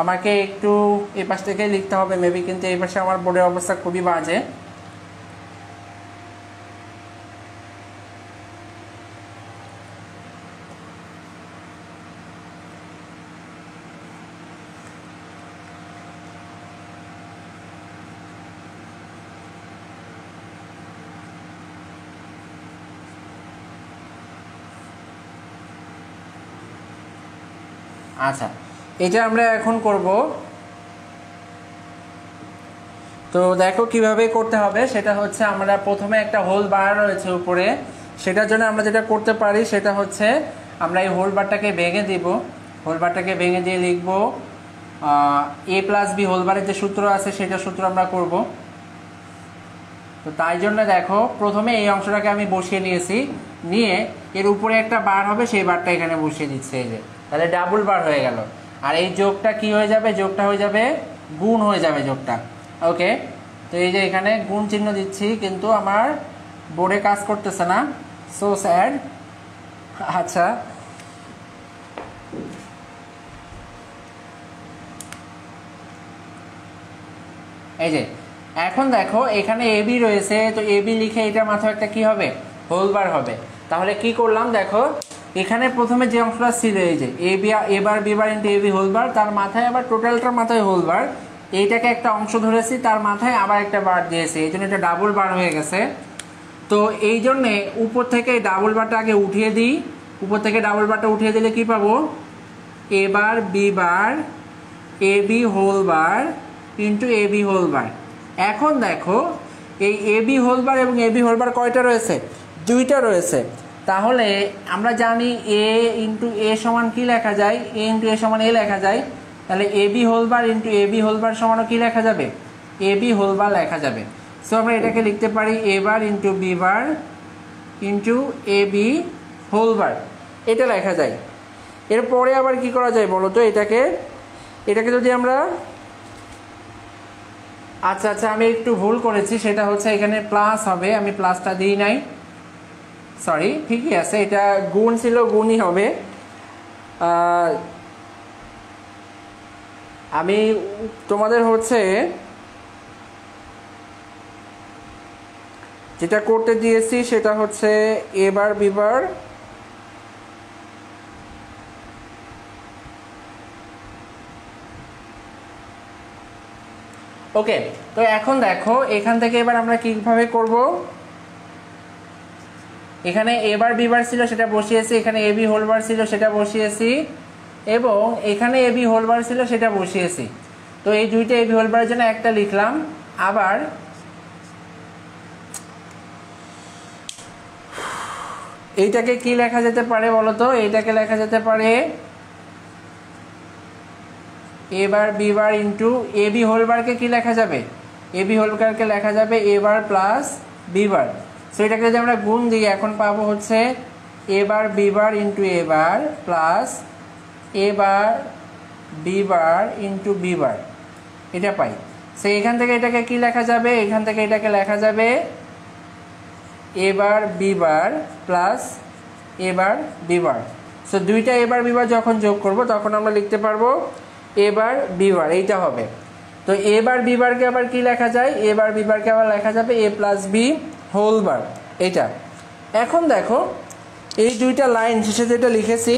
আমাকে একটু এই পাশ থেকে লিখতে হবে মেবি, কিন্তু এই পাশে আমার বোর্ডের অবস্থা খুবই বাজে। আচ্ছা, এটা আমরা এখন করব। তো দেখো কিভাবে করতে হবে, সেটা হচ্ছে আমরা প্রথমে একটা হোল বার রয়েছে উপরে, সেটার জন্য আমরা যেটা করতে পারি সেটা হচ্ছে আমরা এই হোল বারটাকে ভেঙে দিব। হোল বারটাকে ভেঙে দিয়ে লিখব a প্লাস বি হোল বারের যে সূত্র আছে সেটা সূত্র আমরা করব। তো তাই জন্য দেখো প্রথমে এই অংশটাকে আমি বসিয়ে নিয়েছি, নিয়ে এর উপরে একটা বার হবে সেই বারটা এখানে বসিয়ে দিচ্ছে, এই যে, তাহলে ডাবল বার হয়ে গেল। আর এই যোগটা কি হয়ে যাবে, যোগটা হয়ে যাবে গুণ হয়ে যাবে যোগটা। ওকে, তো এই যে এখানে গুণ চিহ্ন দিচ্ছি কিন্তু আমার বোর্ডে কাজ করতেছে না, সো স্যাড। আচ্ছা, এই যে এখন দেখো এখানে এবি রয়েছে, তো এবি লিখে এটার মাথায় একটা কি হবে, হোল বার হবে। তাহলে কি করলাম দেখো, এখানে প্রথমে যে অংশটা ছিল এই যে AB, A bar B bar into AB whole bar, তার মাথায় আবার টোটালটার মাথায় হোল বার, এইটাকে একটা অংশ ধরেছি তার মাথায় আবার একটা বার দিয়েছি, এই জন্য এটা ডাবল বার হয়ে গেছে। তো এই জন্যে উপর থেকে ডাবল বারটা আগে উঠিয়ে দিই, উপর থেকে ডাবল বারটা উঠিয়ে দিলে কি পাবো, A bar B bar AB whole bar into AB whole bar. এখন দেখো এই এবি হোল বার এবং এবি হোল বার কয়টা রয়েছে, দুইটা রয়েছে। তাহলে আমরা জানি এ ইন্টু এ সমান কি লেখা যায়, এ ইন্টু এ সমান এ লেখা যায়। তাহলে AB whole bar into AB whole bar সমানও কি লেখা যাবে, এবি হোল বার লেখা যাবে। সো আমরা এটাকে লিখতে পারি A bar into B bar into AB whole bar, এটা লেখা যায়। এরপরে আবার কি করা যায় বলো তো, এটাকে যদি আমরা, আচ্ছা আচ্ছা আমি একটু ভুল করেছি, সেটা হচ্ছে এখানে প্লাস হবে, আমি প্লাসটা দিই নাই, সরি, ঠিকই আছে, এটা গুণ ছিল, গুণই হবে। আমি তোমাদের হচ্ছে যেটা করতে দিয়েছি সেটা হচ্ছে এবার বিবার ওকে। তো এখন দেখো এখান থেকে এবার আমরা কিভাবে করব, এখানে এবার বিবার ছিল সেটা বসিয়েছি, এখানে এবি হোল বার ছিল সেটা বসিয়েছি, এবং এখানে এবি হোল বার ছিল সেটা বসিয়েছি। তো এই দুইটা এবি হোল বারের জন্য একটা লিখলাম। আবার এইটাকে কি লেখা যেতে পারে বলো তো, এইটাকে লেখা যেতে পারে এবার B bar into AB whole বারকে কি লেখা যাবে, এবি হোল বারকে লেখা যাবে এবার প্লাস বি বার। সো এটাকে যদি আমরা গুণ দিই এখন পাবো হচ্ছে A bar B bar into A bar plus A bar B bar into B bar, এটা পাই। সো এখান থেকে এটাকে কি লেখা যাবে, এখান থেকে এটাকে লেখা যাবে এবার B bar plus A bar B বার। সো দুইটা এবার বি বার যখন যোগ করব তখন আমরা লিখতে পারবো এবার বি বার, এইটা হবে। তো এবার বি বারকে আবার কি লেখা যায়, এবার বি বারকে আবার লেখা যাবে A plus B whole bar, এইটা। এখন দেখো এই দুইটা লাইন শেষে যেটা লিখেছি,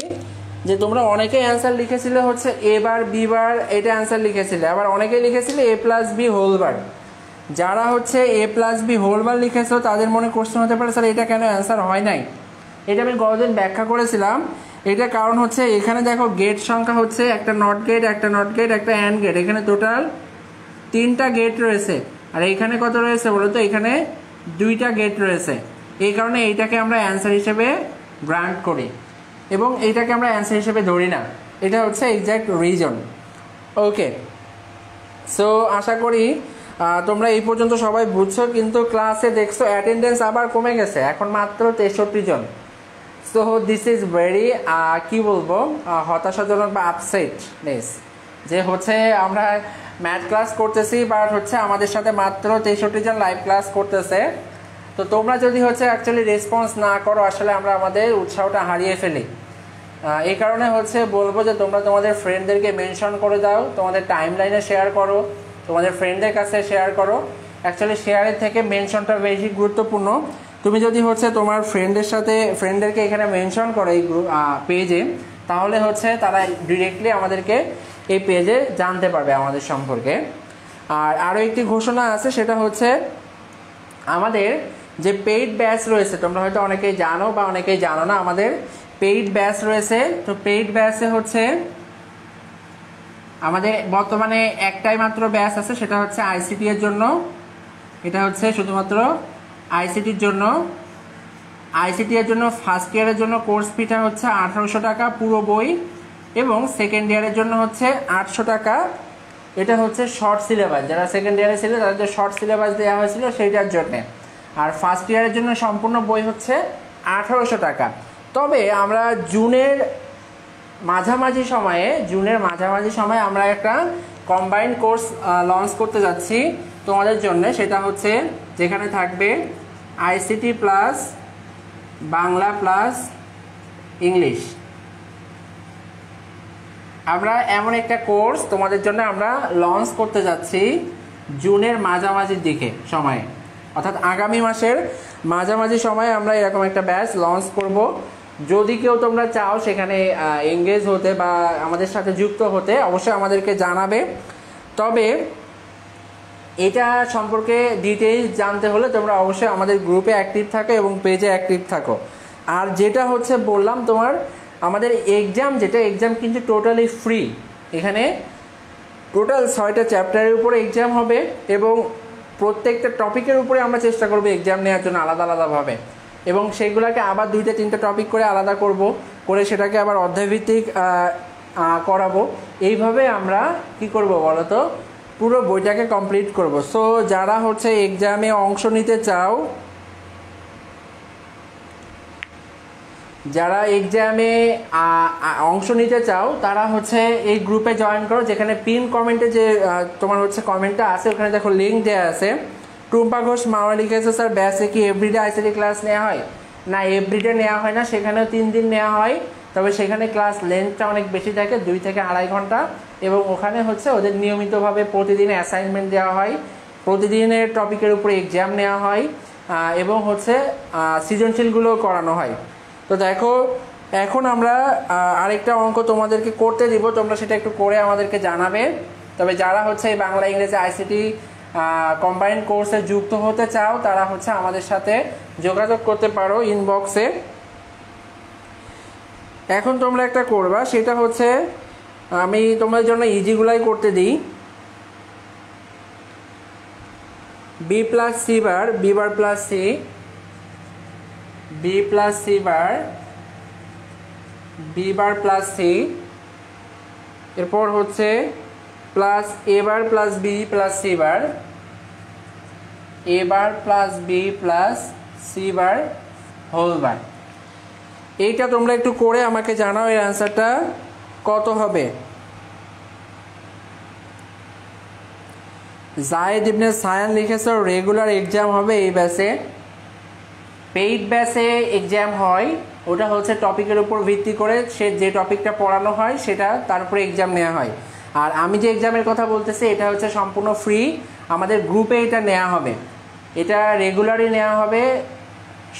যে তোমরা অনেকেই অ্যান্সার লিখেছিলে হচ্ছে এবার বি বার, এটা অ্যান্সার লিখেছিলে, আবার অনেকেই লিখেছিলে এ প্লাস বি হোল বার। যারা হচ্ছে এ প্লাস বি হোল বার লিখেছো তাদের মনে কোশ্চেন হতে পারে স্যার এটা কেন অ্যান্সার হয় নাই। এটা আমি গতদিন ব্যাখ্যা করেছিলাম। এটা কারণ হচ্ছে এখানে দেখো গেট সংখ্যা হচ্ছে একটা নট গেট, একটা নট গেট, একটা অ্যান্ড গেট, এখানে টোটাল 3টা গেট রয়েছে। আর এইখানে কত রয়েছে বলো তো, এখানে 2টা গেট রয়েছে। এই কারণে এইটাকে আমরা অ্যান্সার হিসেবে গ্রান্ট করি এবং এইটাকে আমরা অ্যান্সার হিসেবে ধরি না, এটা হচ্ছে এক্স্যাক্ট রিজন। ওকে, সো আশা করি তোমরা এই পর্যন্ত সবাই বুঝছো, কিন্তু ক্লাসে দেখছো অ্যাটেন্ডেন্স আবার কমে গেছে, এখন মাত্র 63 জন। সো দিস ইজ ভেরি কি বলবো, হতাশাজনক বা আপসেটনেস, যে হচ্ছে আমরা ম্যাথ ক্লাস করতেছি বাট হচ্ছে আমাদের সাথে মাত্র 63 জন লাইভ ক্লাস করতেছে। তো তোমরা যদি হচ্ছে অ্যাকচুয়ালি রেসপন্স না করো, আসলে আমরা আমাদের উৎসাহটা হারিয়ে ফেলি। এই কারণে হচ্ছে বলবো যে তোমরা তোমাদের ফ্রেন্ডদেরকে মেনশন করে দাও, তোমাদের টাইম লাইনে শেয়ার করো, তোমাদের ফ্রেন্ডদের কাছে শেয়ার করো। অ্যাকচুয়ালি শেয়ারের থেকে মেনশনটা বেশি গুরুত্বপূর্ণ। তুমি যদি হচ্ছে তোমার ফ্রেন্ডদেরকে এখানে মেনশন করো এই পেজে, তাহলে হচ্ছে তারা ডিরেক্টলি আমাদেরকে এই পেজে জানতে পারবে আমাদের সম্পর্কে। আর আরও একটি ঘোষণা আছে, সেটা হচ্ছে আমাদের যে পেইড ব্যাচ রয়েছে, তোমরা হয়তো অনেকেই জানো বা অনেকেই জানো না, আমাদের পেইড ব্যাচ রয়েছে। তো পেইড ব্যাচে হচ্ছে আমাদের বর্তমানে একটাই মাত্র ব্যাচ আছে, সেটা হচ্ছে আইসিটি এর জন্য। এটা হচ্ছে শুধুমাত্র আইসিটির জন্য। আইসিটি এর জন্য ফার্স্ট ইয়ারের জন্য কোর্স ফিটা হচ্ছে 1800 টাকা পুরো বই, এবং সেকেন্ড ইয়ারের জন্য হচ্ছে 800 টাকা। এটা হচ্ছে শর্ট সিলেবাস, যারা সেকেন্ড ইয়ারে ছিল তাদের শর্ট সিলেবাস দেওয়া হয়েছিল সেইটার জন্য। আর ফার্স্ট ইয়ারের জন্য সম্পূর্ণ বই হচ্ছে 1800 টাকা। তবে আমরা জুনের মাঝামাঝি সময়ে আমরা একটা কম্বাইন্ড কোর্স লঞ্চ করতে যাচ্ছি তোমাদের জন্য। সেটা হচ্ছে যেখানে থাকবে ICT plus Bangla plus English. আমরা এমন একটা কোর্স তোমাদের জন্য আমরা লঞ্চ করতে যাচ্ছি জুনের মাঝামাঝির দিকে সময়ে, অর্থাৎ আগামী মাসের মাঝামাঝি সময়ে আমরা এরকম একটা ব্যাচ লঞ্চ করব। যদি কেউ তোমরা চাও সেখানে এঙ্গেজ হতে বা আমাদের সাথে যুক্ত হতে, অবশ্যই আমাদেরকে জানাবে। তবে এটা সম্পর্কে ডিটেইলস জানতে হলে তোমরা অবশ্যই আমাদের গ্রুপে অ্যাক্টিভ থাকো এবং পেজে অ্যাক্টিভ থাকো। আর যেটা হচ্ছে বললাম তোমার আমাদের এক্সাম কিন্তু টোটালি ফ্রি। এখানে টোটাল 6টা চ্যাপ্টারের উপরে এক্সাম হবে, এবং প্রত্যেকটা টপিকের উপরে আমরা চেষ্টা করবো এক্সাম নেওয়ার জন্য আলাদা আলাদাভাবে, এবং সেগুলোকে আবার 2-3টা টপিক করে আলাদা করে সেটাকে আবার অধ্যায়ভিত্তিক করাবো। এইভাবে আমরা কি করব বলো তো, পুরো বইটাকে কমপ্লিট করব। সো যারা হচ্ছে এক্সামে অংশ নিতে চাও, তারা হচ্ছে এই গ্রুপে জয়েন করো, যেখানে পিন কমেন্টে যে তোমার হচ্ছে কমেন্টটা আছে ওখানে দেখো লিঙ্ক দেওয়া আছে। টুম্পা ঘোষ মাওয়া লিখেছে, স্যার ব্যাচে কি এভরিডে আইসিটি ক্লাস নেওয়া হয়? না, এভরিডে নেওয়া হয় না, সেখানেও 3 দিন নেওয়া হয়। তবে সেখানে ক্লাস লেন্থটা অনেক বেশি থাকে, 2 থেকে 2.5 ঘন্টা, এবং ওখানে হচ্ছে ওদের নিয়মিতভাবে প্রতিদিন অ্যাসাইনমেন্ট দেওয়া হয়, প্রতিদিনের টপিকের উপরে এক্সাম নেওয়া হয়, এবং হচ্ছে সৃজনশীলগুলো করানো হয়। তো দেখো এখন আমরা আরেকটা অঙ্ক তোমাদেরকে করতে দিব, তোমরা সেটা একটু করে আমাদেরকে জানাবে। তবে যারা হচ্ছে এই বাংলা ইংরেজি আইসিটি কম্বাইন্ড কোর্সে যুক্ত হতে চাও তারা হচ্ছে আমাদের সাথে যোগাযোগ করতে পারো ইনবক্সে। এখন তোমরা একটা করবা, সেটা হচ্ছে আমি তোমাদের জন্য ইজিগুলাই করতে দিই। B plus C bar, B bar plus C, B plus C bar, B bar plus C, এরপর হচ্ছে plus A bar plus B plus C bar, A bar plus B plus C bar whole bar. এইটা তোমরা একটু করে আমাকে জানাও এর অ্যান্সারটা কত হবে। জায়েদ ইবনে সায়ান লিখেছে রেগুলার এক্সাম হবে এই ব্যাচে। পেইড ব্যাচে এক্সাম হয়, ওটা হচ্ছে টপিকের উপর ভিত্তি করে সে যে টপিকটা পড়ানো হয় সেটা তার উপরে এক্সাম নেওয়া হয়। আর আমি যে এক্সামের কথা বলতেছি এটা হচ্ছে সম্পূর্ণ ফ্রি, আমাদের গ্রুপে এটা নেওয়া হবে, এটা রেগুলারই নেওয়া হবে।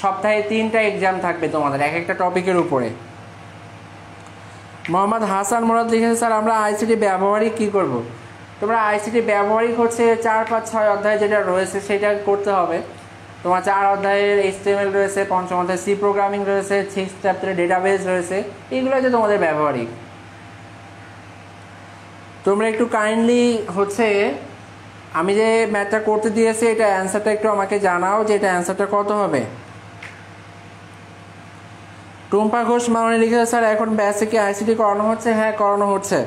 সপ্তাহে 3টা এক্সাম থাকবে তোমাদের এক একটা টপিকের উপরে। মোহাম্মদ হাসান মোরাদ লিখেছে, স্যার আমরা আইসিটি ব্যবহারিক কী করব? তোমরা আইসিটি ব্যবহারিক হচ্ছে 4, 5, 6 অধ্যায় যেটা রয়েছে সেটা করতে হবে। তোমার 4 অধ্যায়ের HTML রয়েছে, 5ম অধ্যায়ে সি প্রোগ্রামিং রয়েছে, 6th চ্যাপ্টারে ডেটাবেস রয়েছে, এইগুলো হচ্ছে তোমাদের ব্যবহারিক। তোমরা একটু কাইন্ডলি হচ্ছে আমি যে ম্যাথটা করতে দিয়েছি এটা অ্যান্সারটা একটু আমাকে জানাও যে এটা অ্যান্সারটা কত হবে। টুম্পা ঘোষ মামনি লিখেছে, স্যার এখন ব্যাচে কি আইসিটি করানো হচ্ছে? হ্যাঁ, করানো হচ্ছে।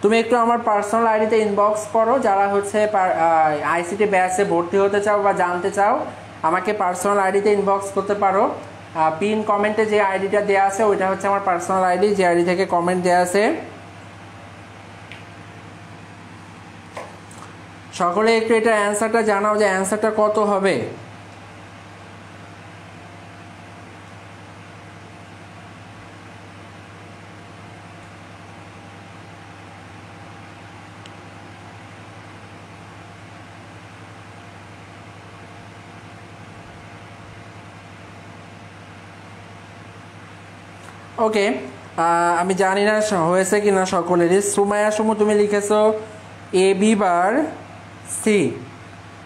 তুমি একটু আমার পার্সোনাল আইডিতে ইনবক্স করো, যারা হচ্ছে আইসিটি ব্যাচে ভর্তি হতে চাও বা জানতে চাও আমাকে পার্সোনাল আইডিতে ইনবক্স করতে পারো। পিন কমেন্টে যে আইডিটা দেওয়া আছে ওইটা হচ্ছে আমার পার্সোনাল আইডি, যে আইডি থেকে কমেন্ট দেওয়া আছে। সকলে একটু এটা অ্যান্সারটা জানাও যে অ্যান্সারটা কত হবে। ওকে, আমি জানি না হয়েছে কি না সকলেরই। সুমায়া সুমু তুমি লিখেছো এ বি বার সি,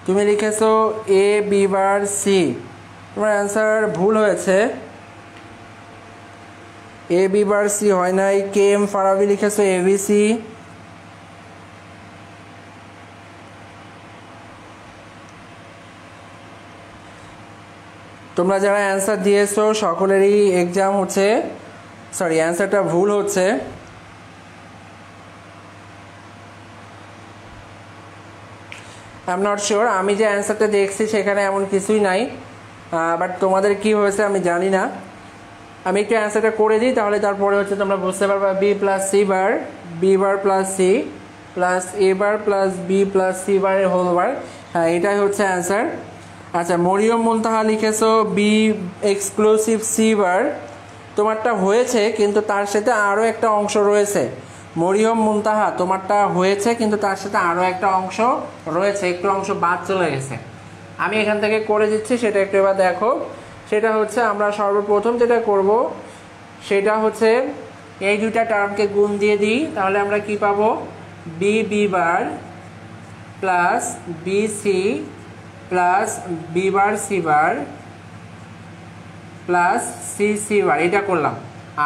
তুমি লিখেছো এ বি বার সি, তোমার অ্যান্সার ভুল হয়েছে, এ বি বার সি হয় নাই। কে এম ফারাবি লিখেছো এ বি সি, তোমরা যারা অ্যান্সার দিয়েছো সকলেরই এক্সাম হচ্ছে, সরি অ্যান্সারটা ভুল হচ্ছে। আই এম নট শিওর, আমি যে অ্যান্সারটা দেখছি সেখানে এমন কিছুই নাই, বাট তোমাদের কি হয়েছে আমি জানি না। আমি একটু অ্যান্সারটা করে দিই, তাহলে তারপরে হচ্ছে তোমরা বুঝতে পারবা। B plus C bar, B bar plus C plus A bar plus B plus C বারের হোল বার। হ্যাঁ, এটাই হচ্ছে অ্যান্সার। আচ্ছা, মরিয়ম মুনতাহা লিখেছো বি এক্সক্লুসিভ সি বার। তোমারটা হয়েছে, কিন্তু তার সাথে আরও একটা অংশ রয়েছে। মরিয়ম মুনতাহা, তোমারটা হয়েছে কিন্তু তার সাথে আরও একটা অংশ রয়েছে, একটু অংশ বাদ চলে গেছে। আমি এখান থেকে করে দিচ্ছি, সেটা একটু এবার দেখো। সেটা হচ্ছে আমরা সর্বপ্রথম যেটা করব সেটা হচ্ছে এই দুইটা টার্মকে গুণ দিয়ে দিই, তাহলে আমরা কি পাবো? B B bar plus B C plus B bar C bar plus C C bar, এটা করলাম।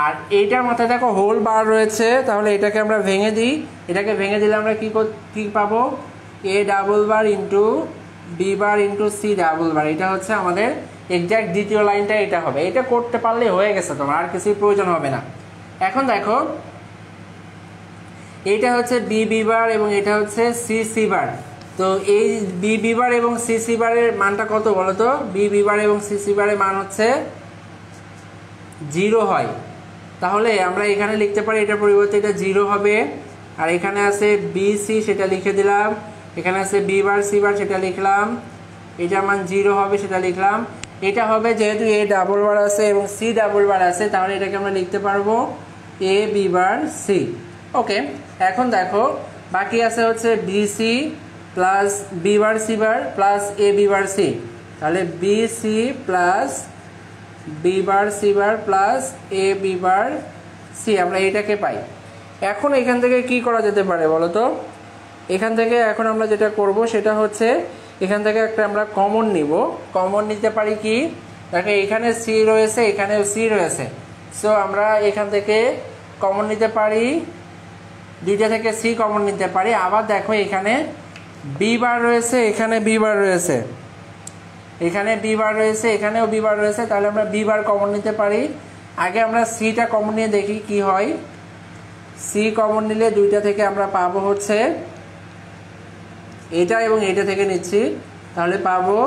আর এইটার মাথায় দেখো হোল বার রয়েছে, তাহলে এটাকে আমরা ভেঙে দিই। এটাকে ভেঙে দিলে আমরা কি পাবো? A double bar into B bar into C double bar. এটা হচ্ছে আমাদের এক্সাক্ট দ্বিতীয় লাইনটা, এটা হবে। এটা করতে পারলে হয়ে গেছে, তোমার আর কিছুই প্রয়োজন হবে না। এখন দেখো, এইটা হচ্ছে বি বি বার এবং এটা হচ্ছে সি সি বার। তো এই বি বি বার এবং সি সি বারের মানটা কত বলো তো? বি বি বার এবং সি সি বারের মান হচ্ছে 0 হয়। তাহলে আমরা এখানে লিখতে পারি এটার পরিবর্তে এটা 0 হবে। আর এখানে আছে বি সি, সেটা লিখে দিলাম। এখানে আছে বি বার সি বার, সেটা লিখলাম। এটার মান 0 হবে, সেটা লিখলাম। এটা হবে যেহেতু এ ডাবল বার আছে এবং সি ডাবল বার আছে, তাহলে এটাকে আমরা লিখতে পারবো এ বি বার সি। ওকে, এখন দেখো বাকি আছে হচ্ছে B C plus B bar C bar plus A B bar C. তাহলে B C plus B bar C bar plus A B bar C, আমরা এটাকে পাই। এখন এখান থেকে কি করা যেতে পারে বলো তো? এখান থেকে এখন আমরা যেটা করব সেটা হচ্ছে এখান থেকে একটা আমরা কমন নিব। কমন নিতে পারি কি? দেখো এখানে সি রয়েছে, এখানেও সি রয়েছে। সো আমরা এখান থেকে কমন নিতে পারি, দুইটা থেকে সি কমন নিতে পারি। আবার দেখো এখানে বি বার রয়েছে, এখানে বি বার রয়েছে, এখানে বি বার রয়েছে, এখানেও বি বার রয়েছে, তাহলে আমরা বি বার কমন নিতে পারি। আগে আমরা সিটা কমন নিয়ে দেখি কি হয়। সি কমন নিলে দুইটা থেকে আমরা পাবো হচ্ছে এটা এবং এটা থেকে নিচ্ছি, তাহলে পাবো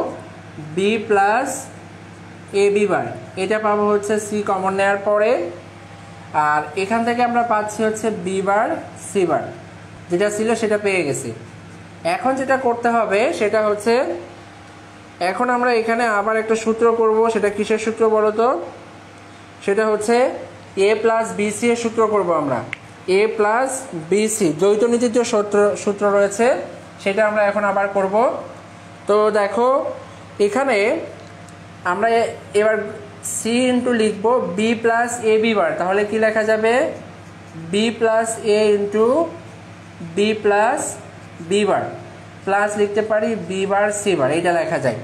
B plus A B bar. এটা পাবো হচ্ছে সি কমন নেওয়ার পরে। আর এখান থেকে আমরা পাচ্ছি হচ্ছে বি বার সি বার, যেটা ছিল সেটা পেয়ে গেছি। এখন যেটা করতে হবে সেটা হচ্ছে এখন আমরা এখানে আবার একটা সূত্র করব। সেটা কিসের সূত্র বলো তো? সেটা হচ্ছে এ প্লাস বিসি এর সূত্র করব আমরা। এ প্লাস বিসি দ্বৈত নীতির যে সূত্র রয়েছে সেটা আমরা এখন আবার করব। তো দেখো এখানে আমরা এবার সি ইন্টু লিখবো B plus A B bar, তাহলে কি লেখা যাবে? B plus A into B plus B bar plus লিখতে পারি বি বার সি বার, এইটা লেখা যায়।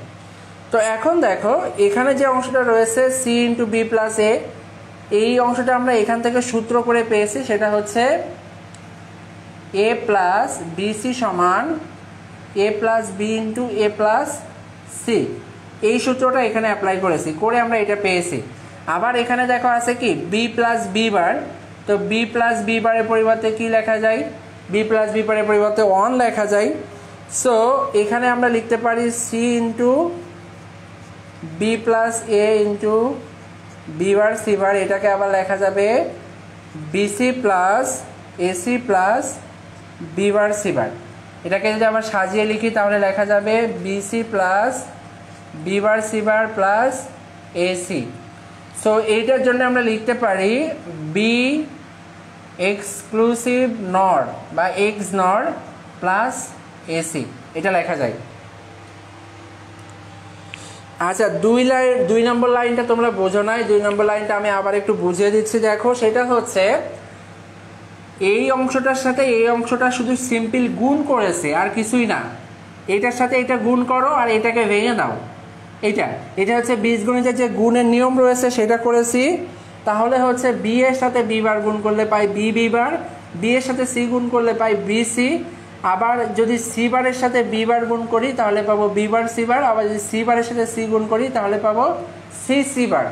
তো এখন দেখো এখানে যে অংশটা রয়েছে সি ইন্টু বি প্লাস এ, এই অংশটা আমরা এখান থেকে সূত্র করে পেয়েছি। সেটা হচ্ছে এ প্লাস বিসি সমান এ plus B into A plus C. এই সূত্রটা এখানে অ্যাপ্লাই করেছি, করে আমরা এটা পেয়েছি। আবার এখানে দেখো আছে কি বি প্লাস বি বার। তো বি প্লাস বি বারের পরিবর্তে কি লেখা যায়? বি প্লাস বি বারের পরিবর্তে 1 লেখা যায়। সো এখানে আমরা লিখতে পারি C into B plus A into B bar C bar, এটাকে আবার লেখা যাবে BC plus AC plus B bar C bar. এটাকে যদি আমরা সাজিয়ে লিখি তাহলে লেখা যাবে BC plus B bar C bar plus AC. So এইটার জন্য আমরা লিখতে পারি বি এক্সক্লুসিভ নর বা এক্স নর প্লাস এসি, এটা লেখা যায়। আচ্ছা, 2 নম্বর লাইনটা তোমরা বোঝো নাই। 2 নম্বর লাইনটা আমি আবার একটু বুঝিয়ে দিচ্ছি। দেখো সেটা হচ্ছে এই অংশটার সাথে এই অংশটা শুধু সিম্পল গুণ করেছে, আর কিছুই না। এটার সাথে এটা গুণ করো আর এটাকে ভেঙে দাও। এটা হচ্ছে বীজগণিতের যে গুণের নিয়ম রয়েছে সেটা করেছি। তাহলে হচ্ছে বি এর সাথে বি বার গুণ করলে পাই বি বি বার, বি এর সাথে সি গুণ করলে পাই বি সি। আবার যদি সি বারের সাথে বি বার গুণ করি তাহলে পাবো বি বার সি বার। আবার যদি সি বারের সাথে সি গুণ করি তাহলে পাবো সি সি বার।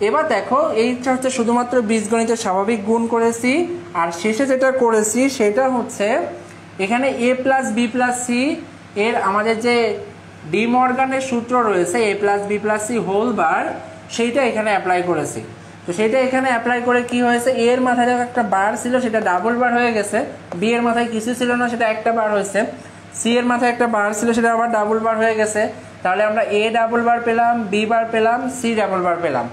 এবার দেখো এইটা হচ্ছে শুধুমাত্র বীজগণিতের স্বাভাবিক গুণ করেছি, আর শেষে যেটা করেছি সেটা হচ্ছে এখানে A plus B plus C এর আমাদের যে ডি মর্গানের সূত্র রয়েছে A plus B plus C whole bar, সেইটা এখানে অ্যাপ্লাই করেছি। তো সেটা এখানে অ্যাপ্লাই করে কি হয়েছে, এ এর মাথায় একটা বার ছিল সেটা ডাবল বার হয়ে গেছে, বি এর মাথায় কিছু ছিল না সেটা একটা বার হয়েছে, সি এর মাথায় একটা বার ছিল সেটা আবার ডাবল বার হয়ে গেছে। তাহলে আমরা এ ডাবল বার পেলাম, বি বার পেলাম, সি ডাবল বার পেলাম।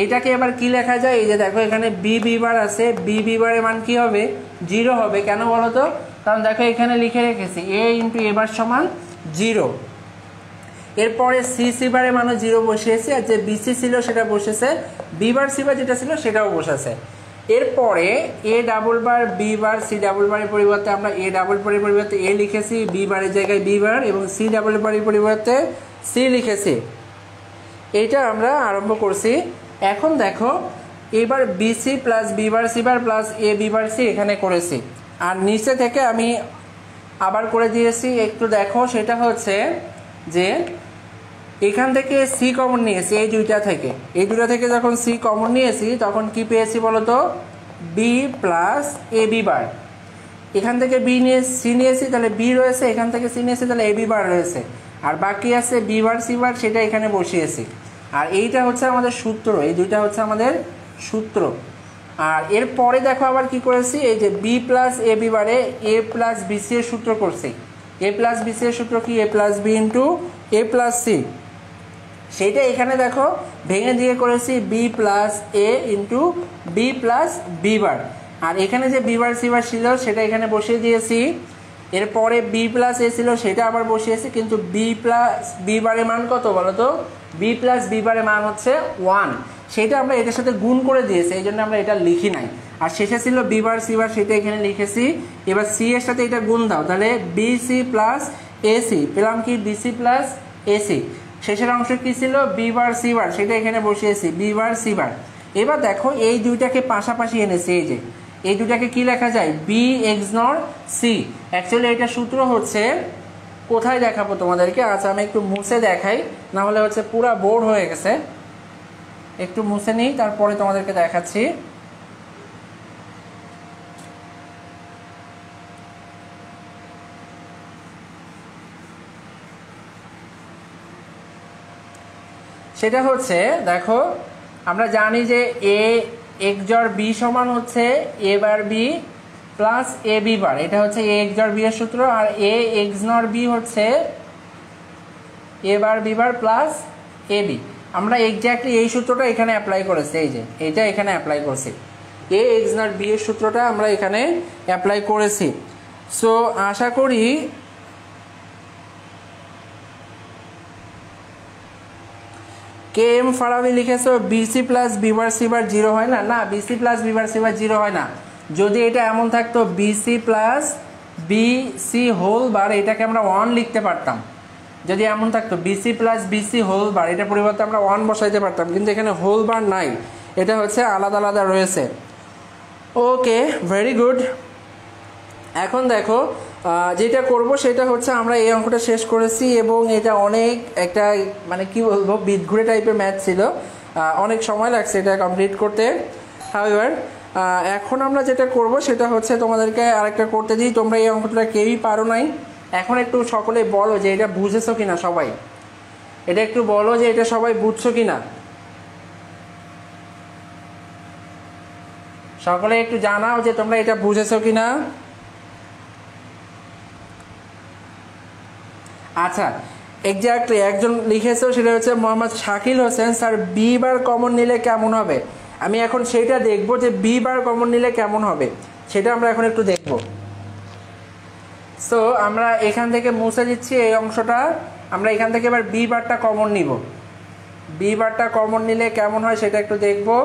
এইটাকে এবার কি লেখা যায়, এই যে দেখো এখানে বি বি বার আছে, বি বি বারের মান কি হবে, 0 হবে। কেন বলো তো, কারণ দেখো এখানে লিখে রেখেছি এ ইন্টু এ বার সমান 0। এরপরে সি সি বারের মানও 0 বসিয়েছি, আর যে বিসি ছিল সেটা বসেছে, বি বার সি বার যেটা ছিল সেটাও বসেছে। এরপরে A double bar B bar C double বারের পরিবর্তে আমরা এ ডাবল বারের পরিবর্তে এ লিখেছি, বি বারের জায়গায় বি বার, এবং সি ডাবল বারের পরিবর্তে সি লিখেছি। এইটা আমরা আরম্ভ করছি। এখন দেখো এবার BC plus B bar C bar plus A B bar C এখানে করেছি, আর নিচে থেকে আমি আবার করে দিয়েছি। একটু দেখো, সেটা হচ্ছে যে এখান থেকে সি কমন নিয়েছি, এই দুইটা থেকে যখন সি কমন নিয়েছি তখন কি পেয়েছি বলতো, বি প্লাস এ বি বার। এখান থেকে বি নিয়ে সি নিয়েছি, তাহলে বি রয়েছে, এখান থেকে সি নিয়েছি, তাহলে এ বি বার রয়েছে, আর বাকি আছে বি বার সি বার, সেটা এখানে বসিয়েছি। আর এইটা হচ্ছে আমাদের সূত্র, এই দুইটা হচ্ছে আমাদের সূত্র। আর এরপরে দেখো আবার কি করেছি, এই যে বি প্লাস এ বি বারে এ প্লাস বি সি এর সূত্র করছি। এ প্লাস বি সি এর সূত্র কি, A plus B into A plus C. সেইটা এখানে দেখো ভেঙে দিয়ে করেছি B plus A into B plus B bar, আর এখানে যে বি বার সি বার ছিল সেটা এখানে বসিয়ে দিয়েছি। এরপরে বি প্লাস এ ছিল সেটা আবার বসিয়েছি, কিন্তু বি প্লাস বি বারের মান কত বলো তো, বি প্লাস বি বারের মান হচ্ছে 1, সেটা আমরা এটার সাথে গুণ করে দিয়েছি, এই জন্য আমরা এটা লিখি নাই। আর শেষে ছিল বি বার সি বার, সেটা এখানে লিখেছি। এবার সি এর সাথে এটা গুণ দাও, তাহলে বি সি প্লাস এসি পেলাম কি, বিসি প্লাস এসি। শেষের অংশ কি ছিল, বি বার সি বার, সেটা এখানে বসিয়েছি বি বার সি বার। এবার দেখো এই দুইটাকে পাশাপাশি এনেছি, এই যে এই দুটাকে কি লেখা যায়, B XNOR C. Actually এটা সূত্র হচ্ছে, কোথায় দেখাবো তোমাদেরকে, আচ্ছা আমি একটু মুছে দেখাই, না হলে হচ্ছে পুরা বোর্ড হয়ে গেছে। একটু মুছে নিই, তারপরে তোমাদেরকে দেখাচ্ছি। সেটা হচ্ছে দেখো, আমরা জানি যে এ এক্স জর বি সমান হচ্ছে A bar B plus A B bar, এটা হচ্ছে এ এক্স জর বি এর সূত্র। আর এ এক্স নর বি হচ্ছে A bar B bar plus A B. আমরা এক্স্যাক্টলি এই সূত্রটা এখানে অ্যাপ্লাই করেছি, এই যে এটা এখানে অ্যাপ্লাই করছি, এ এক্স নর বি এর সূত্রটা আমরা এখানে অ্যাপ্লাই করেছি। সো আশা করি কে এম ফারাবি লিখেছো BC plus B bar C bar 0 হয় না, না BC plus B bar C bar 0 হয় না। যদি এটা এমন থাকতো BC plus B C whole bar, এটাকে আমরা 1 লিখতে পারতাম। যদি এমন থাকতো BC plus BC whole bar, এটা পরিবর্তে আমরা 1 বসাইতে পারতাম, কিন্তু এখানে হোল বার নাই, এটা হচ্ছে আলাদা আলাদা রয়েছে। ওকে, ভেরি গুড। এখন দেখো যেটা করব সেটা হচ্ছে, আমরা এই অঙ্কটা শেষ করেছি, এবং এটা অনেক একটা মানে কি বলবো বিদঘুরে টাইপের ম্যাথ ছিল, অনেক সময় লাগছে এটা কমপ্লিট করতে। হাউএভার এখন আমরা যেটা করব সেটা হচ্ছে তোমাদেরকে আরেকটা করতে দিই, তোমরা এই অঙ্কটা কেউই পারো নাই। এখন একটু সকলে বলো যে এটা বুঝেছো কিনা, সবাই এটা একটু বলো যে এটা সবাই বুঝছো কিনা, সকলে একটু জানাও যে তোমরা এটা বুঝেছো কিনা। আচ্ছা, এক্স্যাক্টলি একজন লিখেছো, সেটা হচ্ছে Mohammad Shakil Hossain, sir B bar common নিলে কেমন হবে। আমি এখন সেইটা দেখবো যে বি বার কমন নিলে কেমন হবে, সেটা আমরা এখন একটু দেখবো। সো আমরা এখান থেকে মুছে দিচ্ছি এই অংশটা, আমরা এখান থেকে এবার বি বারটা কমন নিব। বি বারটা কমন নিলে কেমন হয় সেটা একটু দেখবো।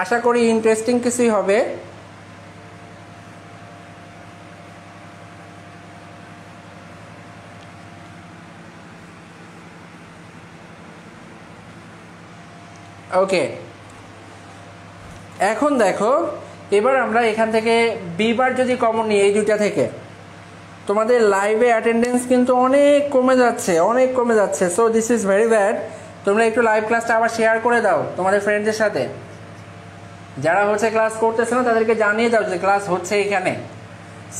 আশা করি ইন্টারেস্টিং কিছুই হবে। ওকে, এখন দেখো এবার আমরা এখান থেকে বি বার যদি কমন নিই এই দুইটা থেকে, তোমাদের লাইভে অ্যাটেন্ডেন্স কিন্তু অনেক কমে যাচ্ছে so this is very bad. তোমরা একটু লাইভ ক্লাসটা আবার শেয়ার করে দাও তোমাদের ফ্রেন্ডদের সাথে, যারা হচ্ছে ক্লাস করতেছে না তাদেরকে জানিয়ে দাও যে ক্লাস হচ্ছে এখানে।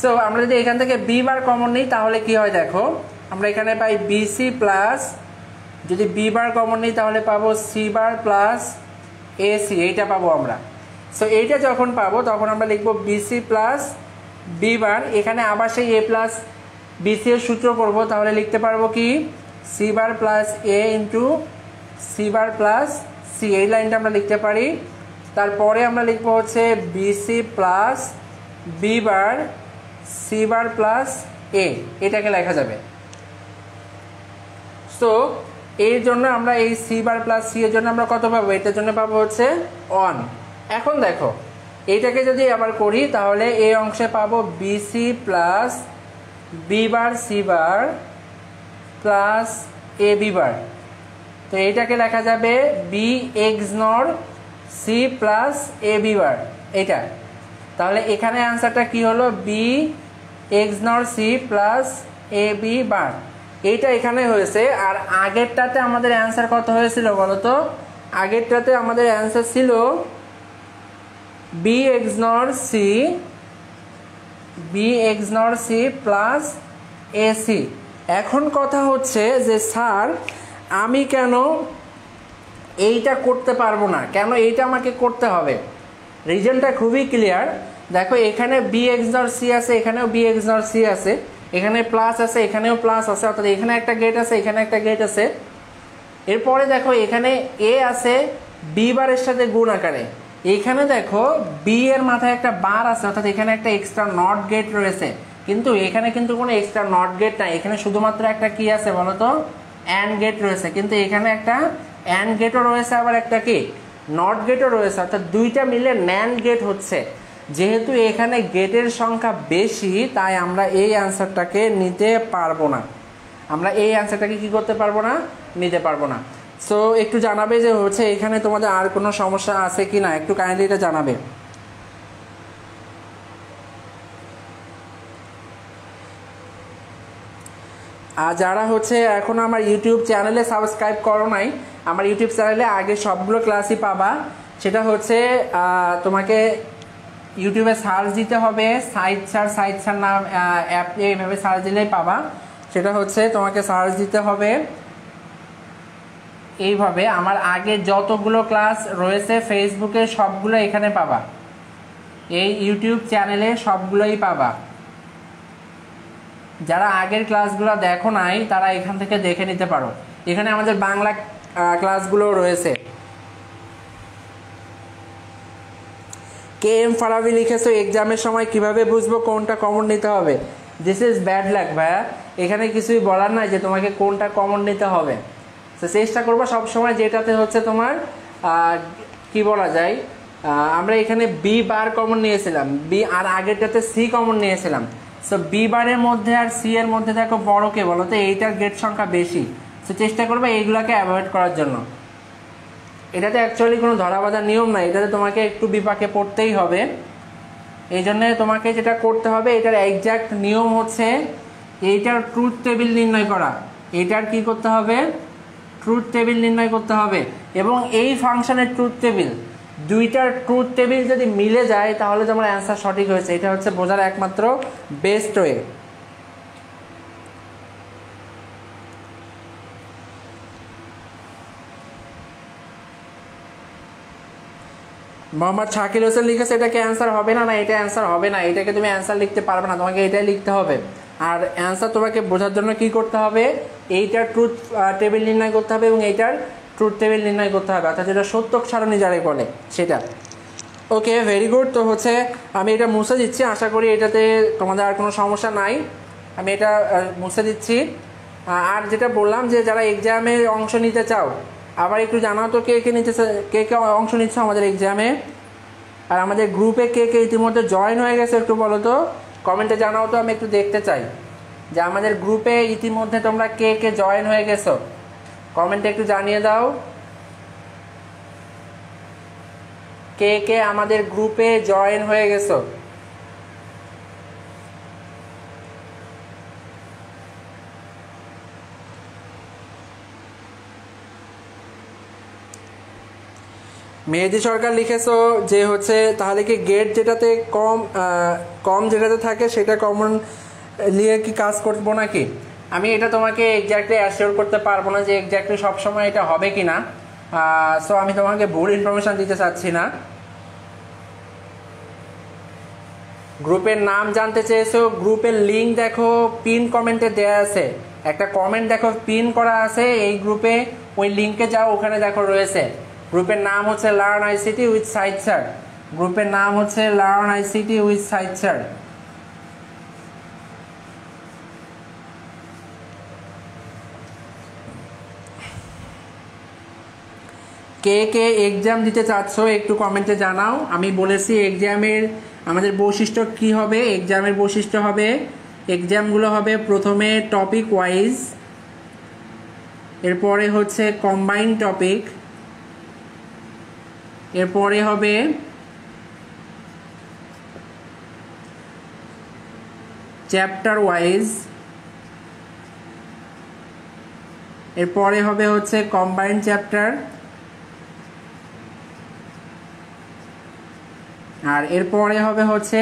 সো আমরা যদি এখান থেকে বি বার কমন নিই তাহলে কি হয় দেখো, আমরা এখানে পাই বিসি প্লাস, যদি বি বার কমন নিই তাহলে পাবো সি বার প্লাস এসি, এইটা পাবো আমরা। সো এইটা যখন পাবো তখন আমরা লিখবো বিসি প্লাস বি বার, এখানে আবার সেই এ প্লাস বিসি এর সূত্র করবো, তাহলে লিখতে পারবো কি C bar plus A into C bar plus C, এই লাইনটা আমরা লিখতে পারি। তারপরে আমরা লিখবো হচ্ছে BC plus B bar C bar plus A, এটাকে লেখা যাবে। সো এর জন্য আমরা এই সি বার প্লাস সি এর জন্য আমরা কত পাবো, এটার জন্য পাবো হচ্ছে 1। এখন দেখো এইটাকে যদি আবার করি তাহলে এই অংশে পাবো BC plus B bar C bar plus A B bar, তো এইটাকে লেখা যাবে B XNOR C plus A B bar, এইটা। তাহলে এখানে অ্যান্সারটা কি হলো, B XNOR C plus A B bar, এইটা এখানে হয়েছে। আর আগেরটাতে আমাদের অ্যান্সার কত হয়েছিল বলো তো, আগেরটাতে আমাদের অ্যান্সার ছিল B XNOR C plus AC. এখন কথা হচ্ছে যে স্যার আমি কেন এইটা করতে পারবো না, কেন এইটা আমাকে করতে হবে? রিজনটা খুবই ক্লিয়ার। দেখো এখানে বি এক্স নর সি আছে, এখানেও বি এক্স নর সি আছে, এখানে প্লাস আছে, এখানেও প্লাস আছে, অর্থাৎ এখানে একটা গেট আছে, এখানে একটা গেট আছে। এরপরে দেখো এখানে এ আছে বি বারের সাথে গুণ আকারে, এখানে দেখো বি এর মাথায় একটা বার আছে, অর্থাৎ এখানে একটা এক্সট্রা নট গেট রয়েছে, কিন্তু এখানে কিন্তু কোনো এক্সট্রা নট গেট নাই, এখানে শুধুমাত্র একটা কি আছে বলো তো, অ্যান্ড গেট রয়েছে। কিন্তু এখানে একটা অ্যান্ড গেটও রয়েছে, আবার একটা কি নট গেটও রয়েছে, অর্থাৎ দুইটা মিলে ন্যান্ড গেট হচ্ছে। যেহেতু এখানে গেটের সংখ্যা বেশি তাই আমরা এই অ্যান্সারটাকে নিতে পারবো না, আমরা এই অ্যান্সারটাকে কি করতে পারবো না, নিতে পারবো না। সো একটু জানাবে যে হচ্ছে এখানে তোমাদের আর কোনো সমস্যা আছে কি না, একটু কাইন্ডলি এটা জানাবে। আর যারা হচ্ছে এখন আমার ইউটিউব চ্যানেলে সাবস্ক্রাইব করো নাই, আমার ইউটিউব চ্যানেলে আগে সবগুলো ক্লাসই পাবা। সেটা হচ্ছে তোমাকে ইউটিউবে সার্চ দিতে হবে, সাইট সার নাম অ্যাপ, এইভাবে সার্চ দিলেই পাবা। সেটা হচ্ছে তোমাকে সার্চ দিতে হবে এইভাবে, আমার আগে যতগুলো ক্লাস রয়েছে ফেসবুকে সবগুলো এখানে পাবা, এই ইউটিউব চ্যানেলে সবগুলোই পাবা। যারা আগের ক্লাসগুলো দেখো নাই তারা এখান থেকে দেখে নিতে পারো, এখানে আমাদের বাংলা ক্লাসগুলো রয়েছে। কে এম ফারাবি লিখেছো এক্সামের সময় কিভাবে বুঝবো কোনটা কমন নিতে হবে? দিস ইজ ব্যাড লাক ভাইয়া, এখানে কিছুই বলার নাই যে তোমাকে কোনটা কমন নিতে হবে। তো চেষ্টা করবো সবসময় যেটাতে হচ্ছে তোমার কি বলা যায়, আমরা এখানে বি বার কমন নিয়েছিলাম, বি আর আগেরটাতে সি কমন নিয়েছিলাম। সো বি বারের মধ্যে আর সি এর মধ্যে দেখো বড় কে বলো তো, এইটার গেট সংখ্যা বেশি। সো চেষ্টা করবে এইগুলোকে অ্যাভয়েড করার জন্য। এটাতে অ্যাকচুয়ালি কোনো ধরাবাঁধা নিয়ম নাই, এটাতে তোমাকে একটু বিপাকে পড়তেই হবে। এই জন্য তোমাকে যেটা করতে হবে, এটার এক্স্যাক্ট নিয়ম হচ্ছে এইটার ট্রুথ টেবিল নির্ণয় করা। এইটার কি করতে হবে, ট্রুথ টেবিল নির্ণয় করতে হবে। এবং এই ফাংশনের ট্রুথ টেবিল, দুইটার ট্রুথ টেবিল যদি মিলে যায় তাহলে তোমার অ্যান্সার সঠিক হয়েছে। এটা হচ্ছে বোঝার একমাত্র বেস্ট ওয়ে। মোহাম্মদ শাকিল হোসেন লিখেছে এটাকে অ্যান্সার হবে না, না এটা অ্যান্সার হবে না, এটাকে তুমি অ্যান্সার লিখতে পারবে না, তোমাকে এটাই লিখতে হবে। আর অ্যান্সার তোমাকে বোঝার জন্য কি করতে হবে, এইটার ট্রুথ টেবিল নির্ণয় করতে হবে এবং এইটার ট্রুথ টেবিল নির্ণয় করতে হবে, অর্থাৎ যেটা সত্যক সারণী যারে বলে সেটা। ওকে, ভেরি গুড। তো হচ্ছে আমি এটা মুছে দিচ্ছি, আশা করি এটাতে তোমাদের আর কোনো সমস্যা নাই, আমি এটা মুছে দিচ্ছি। আর যেটা বললাম যে যারা এক্সামে অংশ নিতে চাও আবার একটু জানাও তো কে কে অংশ নিচ্ছ আমাদের এক্সামে, আর আমাদের গ্রুপে কে কে ইতিমধ্যে জয়েন হয়ে গেছে একটু বলো তো, কমেন্টে জানাও তো, আমি একটু দেখতে চাই যে আমাদের গ্রুপে ইতিমধ্যে তোমরা কে কে জয়েন হয়ে গেছো, কমেন্টে একটু জানিয়ে দাও কে কে আমাদের গ্রুপে জয়েন হয়ে গেছো। মেহেদি সরকার লিখেছো যে হচ্ছে তাহলে কি গেট যেটাতে কম যেটাতে থাকে সেটা কমন নিয়ে কি কাজ করবো নাকি? আমি এটা তোমাকে এক্স্যাক্টলি অ্যাসিওর করতে পারবো না যে এক্স্যাক্টলি সবসময় এটা হবে কি না। সো আমি তোমাকে ভুল ইনফরমেশন দিতে চাচ্ছি না। গ্রুপের নাম জানতে চেয়েছো, গ্রুপের লিঙ্ক দেখো পিন কমেন্টে দেওয়া আছে, একটা কমেন্ট দেখো পিন করা আছে এই গ্রুপে, ওই লিঙ্কে যাও, ওখানে দেখো রয়েছে। গ্রুপের নাম হচ্ছে learn ICT with Sayed sir. গ্রুপের নাম হচ্ছে learn ICT with Sayed sir. কে কে এক্সাম দিতে চাচ্ছ একটু কমেন্টে জানাও। আমি বলেছি এক্সামের আমাদের বৈশিষ্ট্য কি হবে। এক্সামের বৈশিষ্ট্য হবে, এক্সামগুলো হবে প্রথমে টপিক ওয়াইজ, এরপরে হচ্ছে কম্বাইন্ড টপিক, এরপরে হবে চ্যাপ্টার ওয়াইজ, এরপরে হবে হচ্ছে কম্বাইন্ড চ্যাপ্টার, আর এরপরে হবে হচ্ছে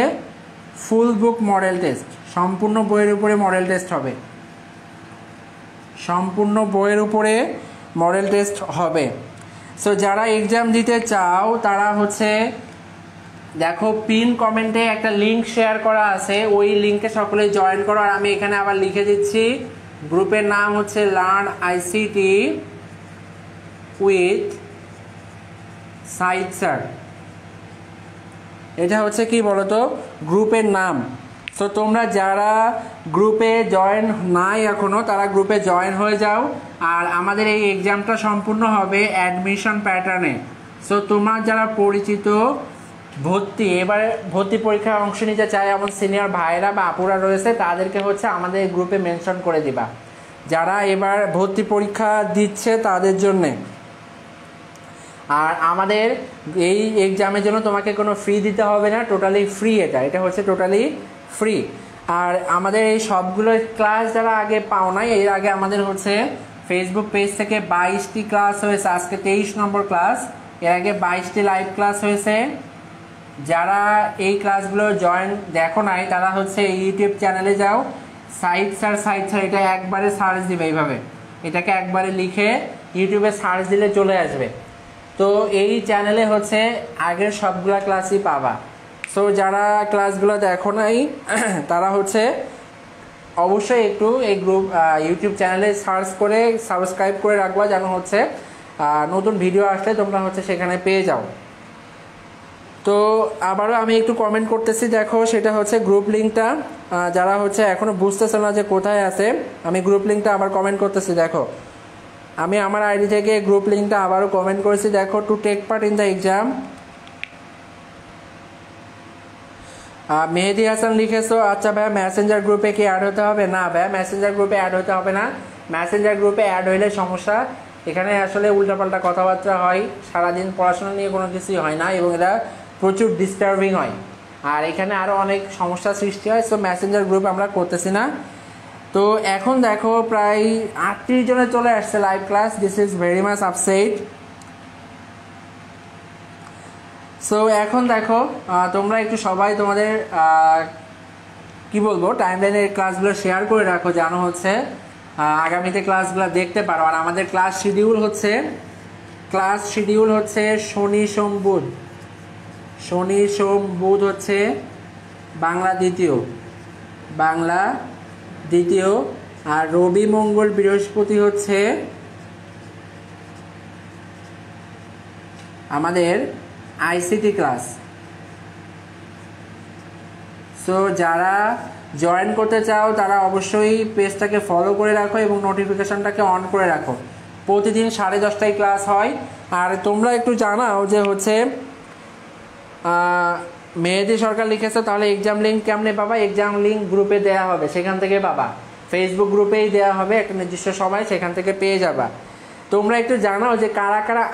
ফুল বুক মডেল টেস্ট। সম্পূর্ণ বইয়ের উপরে মডেল টেস্ট হবে, সম্পূর্ণ বইয়ের উপরে মডেল টেস্ট হবে। সো যারা এক্সাম দিতে চাও তারা হচ্ছে দেখো পিন কমেন্টে একটা লিঙ্ক শেয়ার করা আছে, ওই লিঙ্কে সকলে জয়েন করো। আর আমি এখানে আবার লিখে দিচ্ছি, গ্রুপের নাম হচ্ছে learn ICT with Sayed sir. এটা হচ্ছে কি বলতো গ্রুপের নাম। তো তোমরা যারা গ্রুপে জয়েন নাই এখনো তারা গ্রুপে জয়েন হয়ে যাও। আর আমাদের এই এক্সামটা সম্পূর্ণ হবে অ্যাডমিশন প্যাটার্নে। সো তোমার যারা পরিচিত এবারে ভর্তি পরীক্ষায় অংশ নিতে চায় এমন সিনিয়র ভাইরা বা আপুরা রয়েছে তাদেরকে হচ্ছে আমাদের গ্রুপে মেনশন করে দিবা, যারা এবার ভর্তি পরীক্ষা দিচ্ছে তাদের জন্যে। আর আমাদের এই এক্সামের জন্য তোমাকে কোনো ফি দিতে হবে না, টোটালি ফ্রি। এটা হচ্ছে টোটালি ফ্রি। আর আমাদের এই সবগুলো ক্লাস যারা আগে পাও নাই, এর আগে আমাদের হচ্ছে ফেসবুক পেজ থেকে 22টি ক্লাস হয়েছে, আজকে 23 নম্বর ক্লাস। এর আগে 22টি লাইভ ক্লাস হয়েছে। যারা এই ক্লাসগুলো দেখো নাই তারা হচ্ছে ইউটিউব চ্যানেলে যাও, সাইদ স্যার এটা একবারে সার্চ দিবে, এইভাবে এটাকে একবারে লিখে ইউটিউবে সার্চ দিলে চলে আসবে। তো এই চ্যানেলে হচ্ছে আগের সবগুলা ক্লাসই পাবা। সো যারা ক্লাসগুলো দেখো নাই তারা হচ্ছে অবশ্যই একটু এই ইউটিউব চ্যানেলে সার্চ করে সাবস্ক্রাইব করে রাখবা, যেন হচ্ছে নতুন ভিডিও আসলে তোমরা হচ্ছে সেখানে পেয়ে যাও। তো আবারও আমি একটু কমেন্ট করতেছি, দেখো সেটা হচ্ছে গ্রুপ লিঙ্কটা। যারা হচ্ছে এখনও বুঝতেছে না যে কোথায় আছে, আমি গ্রুপ লিঙ্কটা আবার কমেন্ট করতেছি। দেখো আমি আমার আইডি থেকে গ্রুপ লিঙ্কটা আবারও কমেন্ট করেছি, দেখো to take part in the exam. Mehedi Hasan লিখেছো, আচ্ছা ভাইয়া মেসেঞ্জার গ্রুপে কি অ্যাড হতে হবে? না ভাইয়া মেসেঞ্জার গ্রুপে অ্যাড হতে হবে না। মেসেঞ্জার গ্রুপে অ্যাড হইলে সমস্যা, এখানে আসলে উল্টাপাল্টা কথাবার্তা হয়, সারাদিন পড়াশোনা নিয়ে কোনো কিছুই হয় না এবং এটা প্রচুর ডিস্টার্বিং হয়, আর এখানে আরও অনেক সমস্যা সৃষ্টি হয়। সো মেসেঞ্জার গ্রুপ আমরা করতেছি না। তো এখন দেখো প্রায় 38 জনে চলে আসছে live class, this is very much upset. So এখন দেখো তোমরা একটু সবাই তোমাদের কি বলবো টাইমলাইনের ক্লাসগুলো শেয়ার করে রাখো, জানো হচ্ছে আগামীতে ক্লাসগুলো দেখতে পারো। আর আমাদের ক্লাস শিডিউল হচ্ছে শনি সোম বুধ। শনি সোম বুধ হচ্ছে বাংলা দ্বিতীয়, আর রবি মঙ্গল বৃহস্পতি হচ্ছে আমাদের আইসিটি ক্লাস। সো যারা জয়েন করতে চাও তারা অবশ্যই পেজটাকে ফলো করে রাখো এবং নোটিফিকেশনটাকে অন করে রাখো। প্রতিদিন 10:30টায় ক্লাস হয়। আর তোমরা একটু জানাও যে হচ্ছে মেহেদি সরকার লিখেছে, তাহলে এক্সাম লিঙ্ক কেমনে পাবা? এক্সাম লিঙ্ক গ্রুপে দেওয়া হবে, সেখান থেকে পাবা। ফেসবুক গ্রুপেই দেওয়া হবে একটা নির্দিষ্ট সময়, সেখান থেকে পেয়ে যাবা। তোমরা একটু জানাও যে কারা কারা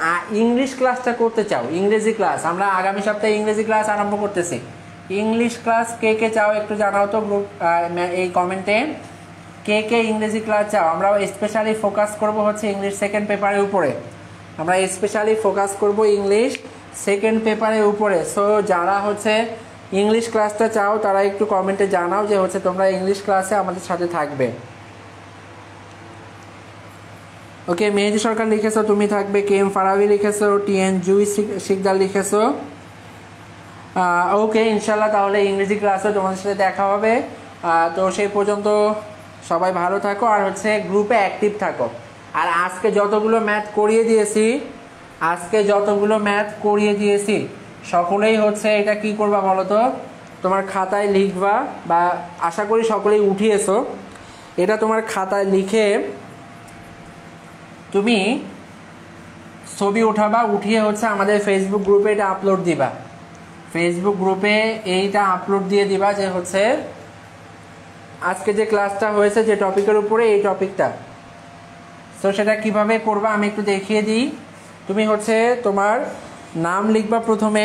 ইংলিশ ক্লাসটা করতে চাও। ইংরেজি ক্লাস আমরা আগামী সপ্তাহে ইংরেজি ক্লাস আরম্ভ করতেছি। ইংলিশ ক্লাস কে কে চাও একটু জানাও তো গ্রুপ এই কমেন্টে, কে কে ইংরেজি ক্লাস চাও। আমরা স্পেশালি ফোকাস করব হচ্ছে ইংলিশ সেকেন্ড পেপারের উপরে। আমরা স্পেশালি ফোকাস করব ইংলিশ সেকেন্ড পেপারের উপরে। সো যারা হচ্ছে ইংলিশ ক্লাসটা চাও তারা একটু কমেন্টে জানাও যে হচ্ছে তোমরা ইংলিশ ক্লাসে আমাদের সাথে থাকবে। ওকে, মেহেদি সরকার লিখেছো তুমি থাকবে, কে এম ফারাবি লিখেছো, টিএন জুই শিকদার লিখেছো। ওকে, ইনশাল্লাহ তাহলে ইংরেজি ক্লাসে তোমাদের সাথে দেখা হবে। তো সেই পর্যন্ত সবাই ভালো থাকো আর হচ্ছে গ্রুপে অ্যাক্টিভ থাকো। আর আজকে যতগুলো ম্যাথ করিয়ে দিয়েছি সকলেই হচ্ছে এটা কি করবা বলো তো, তোমার খাতায় লিখবা, বা আশা করি সকলেই উঠিয়েছো। এটা তোমার খাতায় লিখে তুমি ছবি উঠাবা, উঠিয়ে হচ্ছে আমাদের ফেসবুক গ্রুপে এটা আপলোড দিবা। ফেসবুক গ্রুপে এইটা আপলোড দিয়ে দিবা যে হচ্ছে আজকে যে ক্লাসটা হয়েছে যে টপিকের উপরে, এই টপিকটা। তো সেটা কিভাবে করবা আমি একটু দেখিয়ে দিই। তুমি হচ্ছে তোমার নাম লিখবা প্রথমে,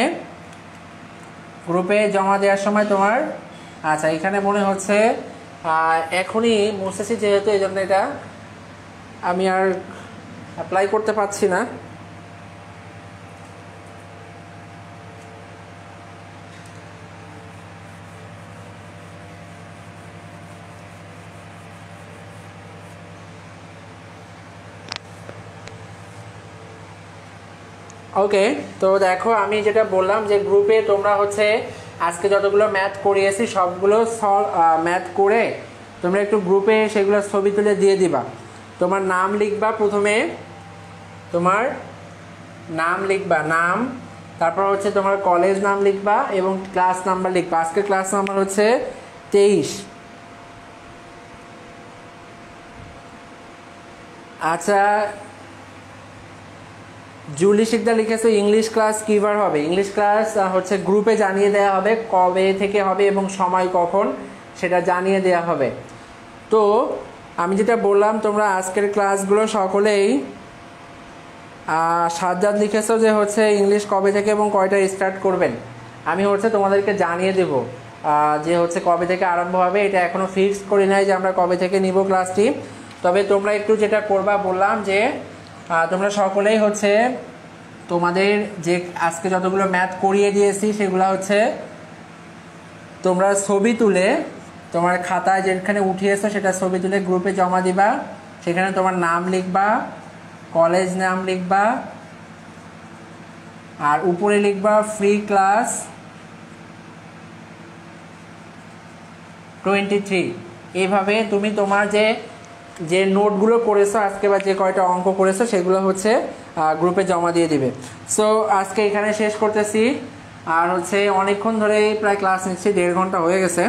গ্রুপে জমা দেওয়ার সময় তোমার, আচ্ছা এখানে মনে হচ্ছে এখনই মুছেছি যেহেতু এই জন্য এটা আমি আর অ্যাপ্লাই করতে পারছি না। ওকে, তো দেখো আমি যেটা বললাম যে গ্রুপে তোমরা হচ্ছে আজকে যতগুলো ম্যাথ করিয়েছি সবগুলো ম্যাথ করে তোমরা একটু গ্রুপে সেগুলো ছবি তুলে দিয়ে দিবা। তোমার নাম লিখবা প্রথমে, তোমার নাম লিখবা, নাম, তারপর হচ্ছে তোমার কলেজ নাম লিখবা এবং ক্লাস নাম্বার লিখবা। আজকে ক্লাস নাম্বার হচ্ছে 23। আচ্ছা, জুলি শিকদার লিখেছে ইংলিশ ক্লাস কিবার হবে। ইংলিশ ক্লাস হচ্ছে গ্রুপে জানিয়ে দেওয়া হবে কবে থেকে হবে এবং সময় কখন সেটা জানিয়ে দেওয়া হবে। তো আমি যেটা বললাম তোমরা আজকের ক্লাসগুলো সকলেই, সাজ্জাদ লিখেছো যে হচ্ছে ইংলিশ কবে থেকে এবং কয়টা স্টার্ট করবেন। আমি হচ্ছে তোমাদেরকে জানিয়ে দেব যে হচ্ছে কবে থেকে আরম্ভ হবে। এটা এখনও ফিক্সড করি নাই যে আমরা কবে থেকে নিব ক্লাসটি। তবে তোমরা একটু যেটা করবা বললাম যে তোমরা সকলেই হচ্ছে তোমাদের যে আজকে যতগুলো ম্যাথ করিয়ে দিয়েছি সেগুলো হচ্ছে তোমরা ছবি তুলে তোমার খাতায় যেখানে উঠিয়েছো সেটা ছবি তুলে গ্রুপে জমা দিবা। সেখানে তোমার নাম লিখবা, কলেজ নাম লিখবা, আর উপরে লিখবা ফ্রি ক্লাস 23। এইভাবে তুমি তোমার যে নোটগুলো করেছো আজকে বা যে কয়টা অঙ্ক করেছো সেগুলো হচ্ছে গ্রুপে জমা দিয়ে দিবে। সো আজকে এখানে শেষ করতেছি। আর হচ্ছে অনেকক্ষণ ধরেই প্রায় ক্লাস নিচ্ছি, 1.5 ঘন্টা হয়ে গেছে।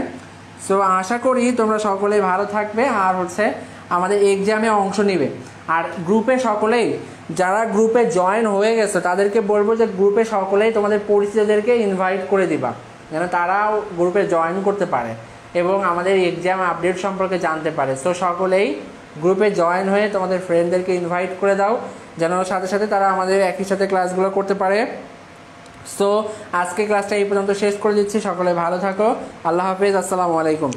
সো আশা করি তোমরা সকলেই ভালো থাকবে আর হচ্ছে আমাদের এক্সামে অংশ নিবে। আর গ্রুপে সকলেই যারা গ্রুপে জয়েন হয়ে গেছে তাদেরকে বলবো যে গ্রুপে সকলেই তোমাদের পরিচিতদেরকে ইনভাইট করে দিবা যেন তারাও গ্রুপে জয়েন করতে পারে এবং আমাদের এক্সাম আপডেট সম্পর্কে জানতে পারে। সো সকলেই গ্রুপে জয়েন হয়ে তোমাদের ফ্রেন্ডদেরকে ইনভাইট করে দাও যেন সাথে সাথে তারা আমাদের একই সাথে ক্লাসগুলো করতে পারে। সো আজকে ক্লাসটা এই পর্যন্ত শেষ করে দিচ্ছি। সকলে ভালো থাকো। আল্লাহ হাফেজ। আসসালামু আলাইকুম।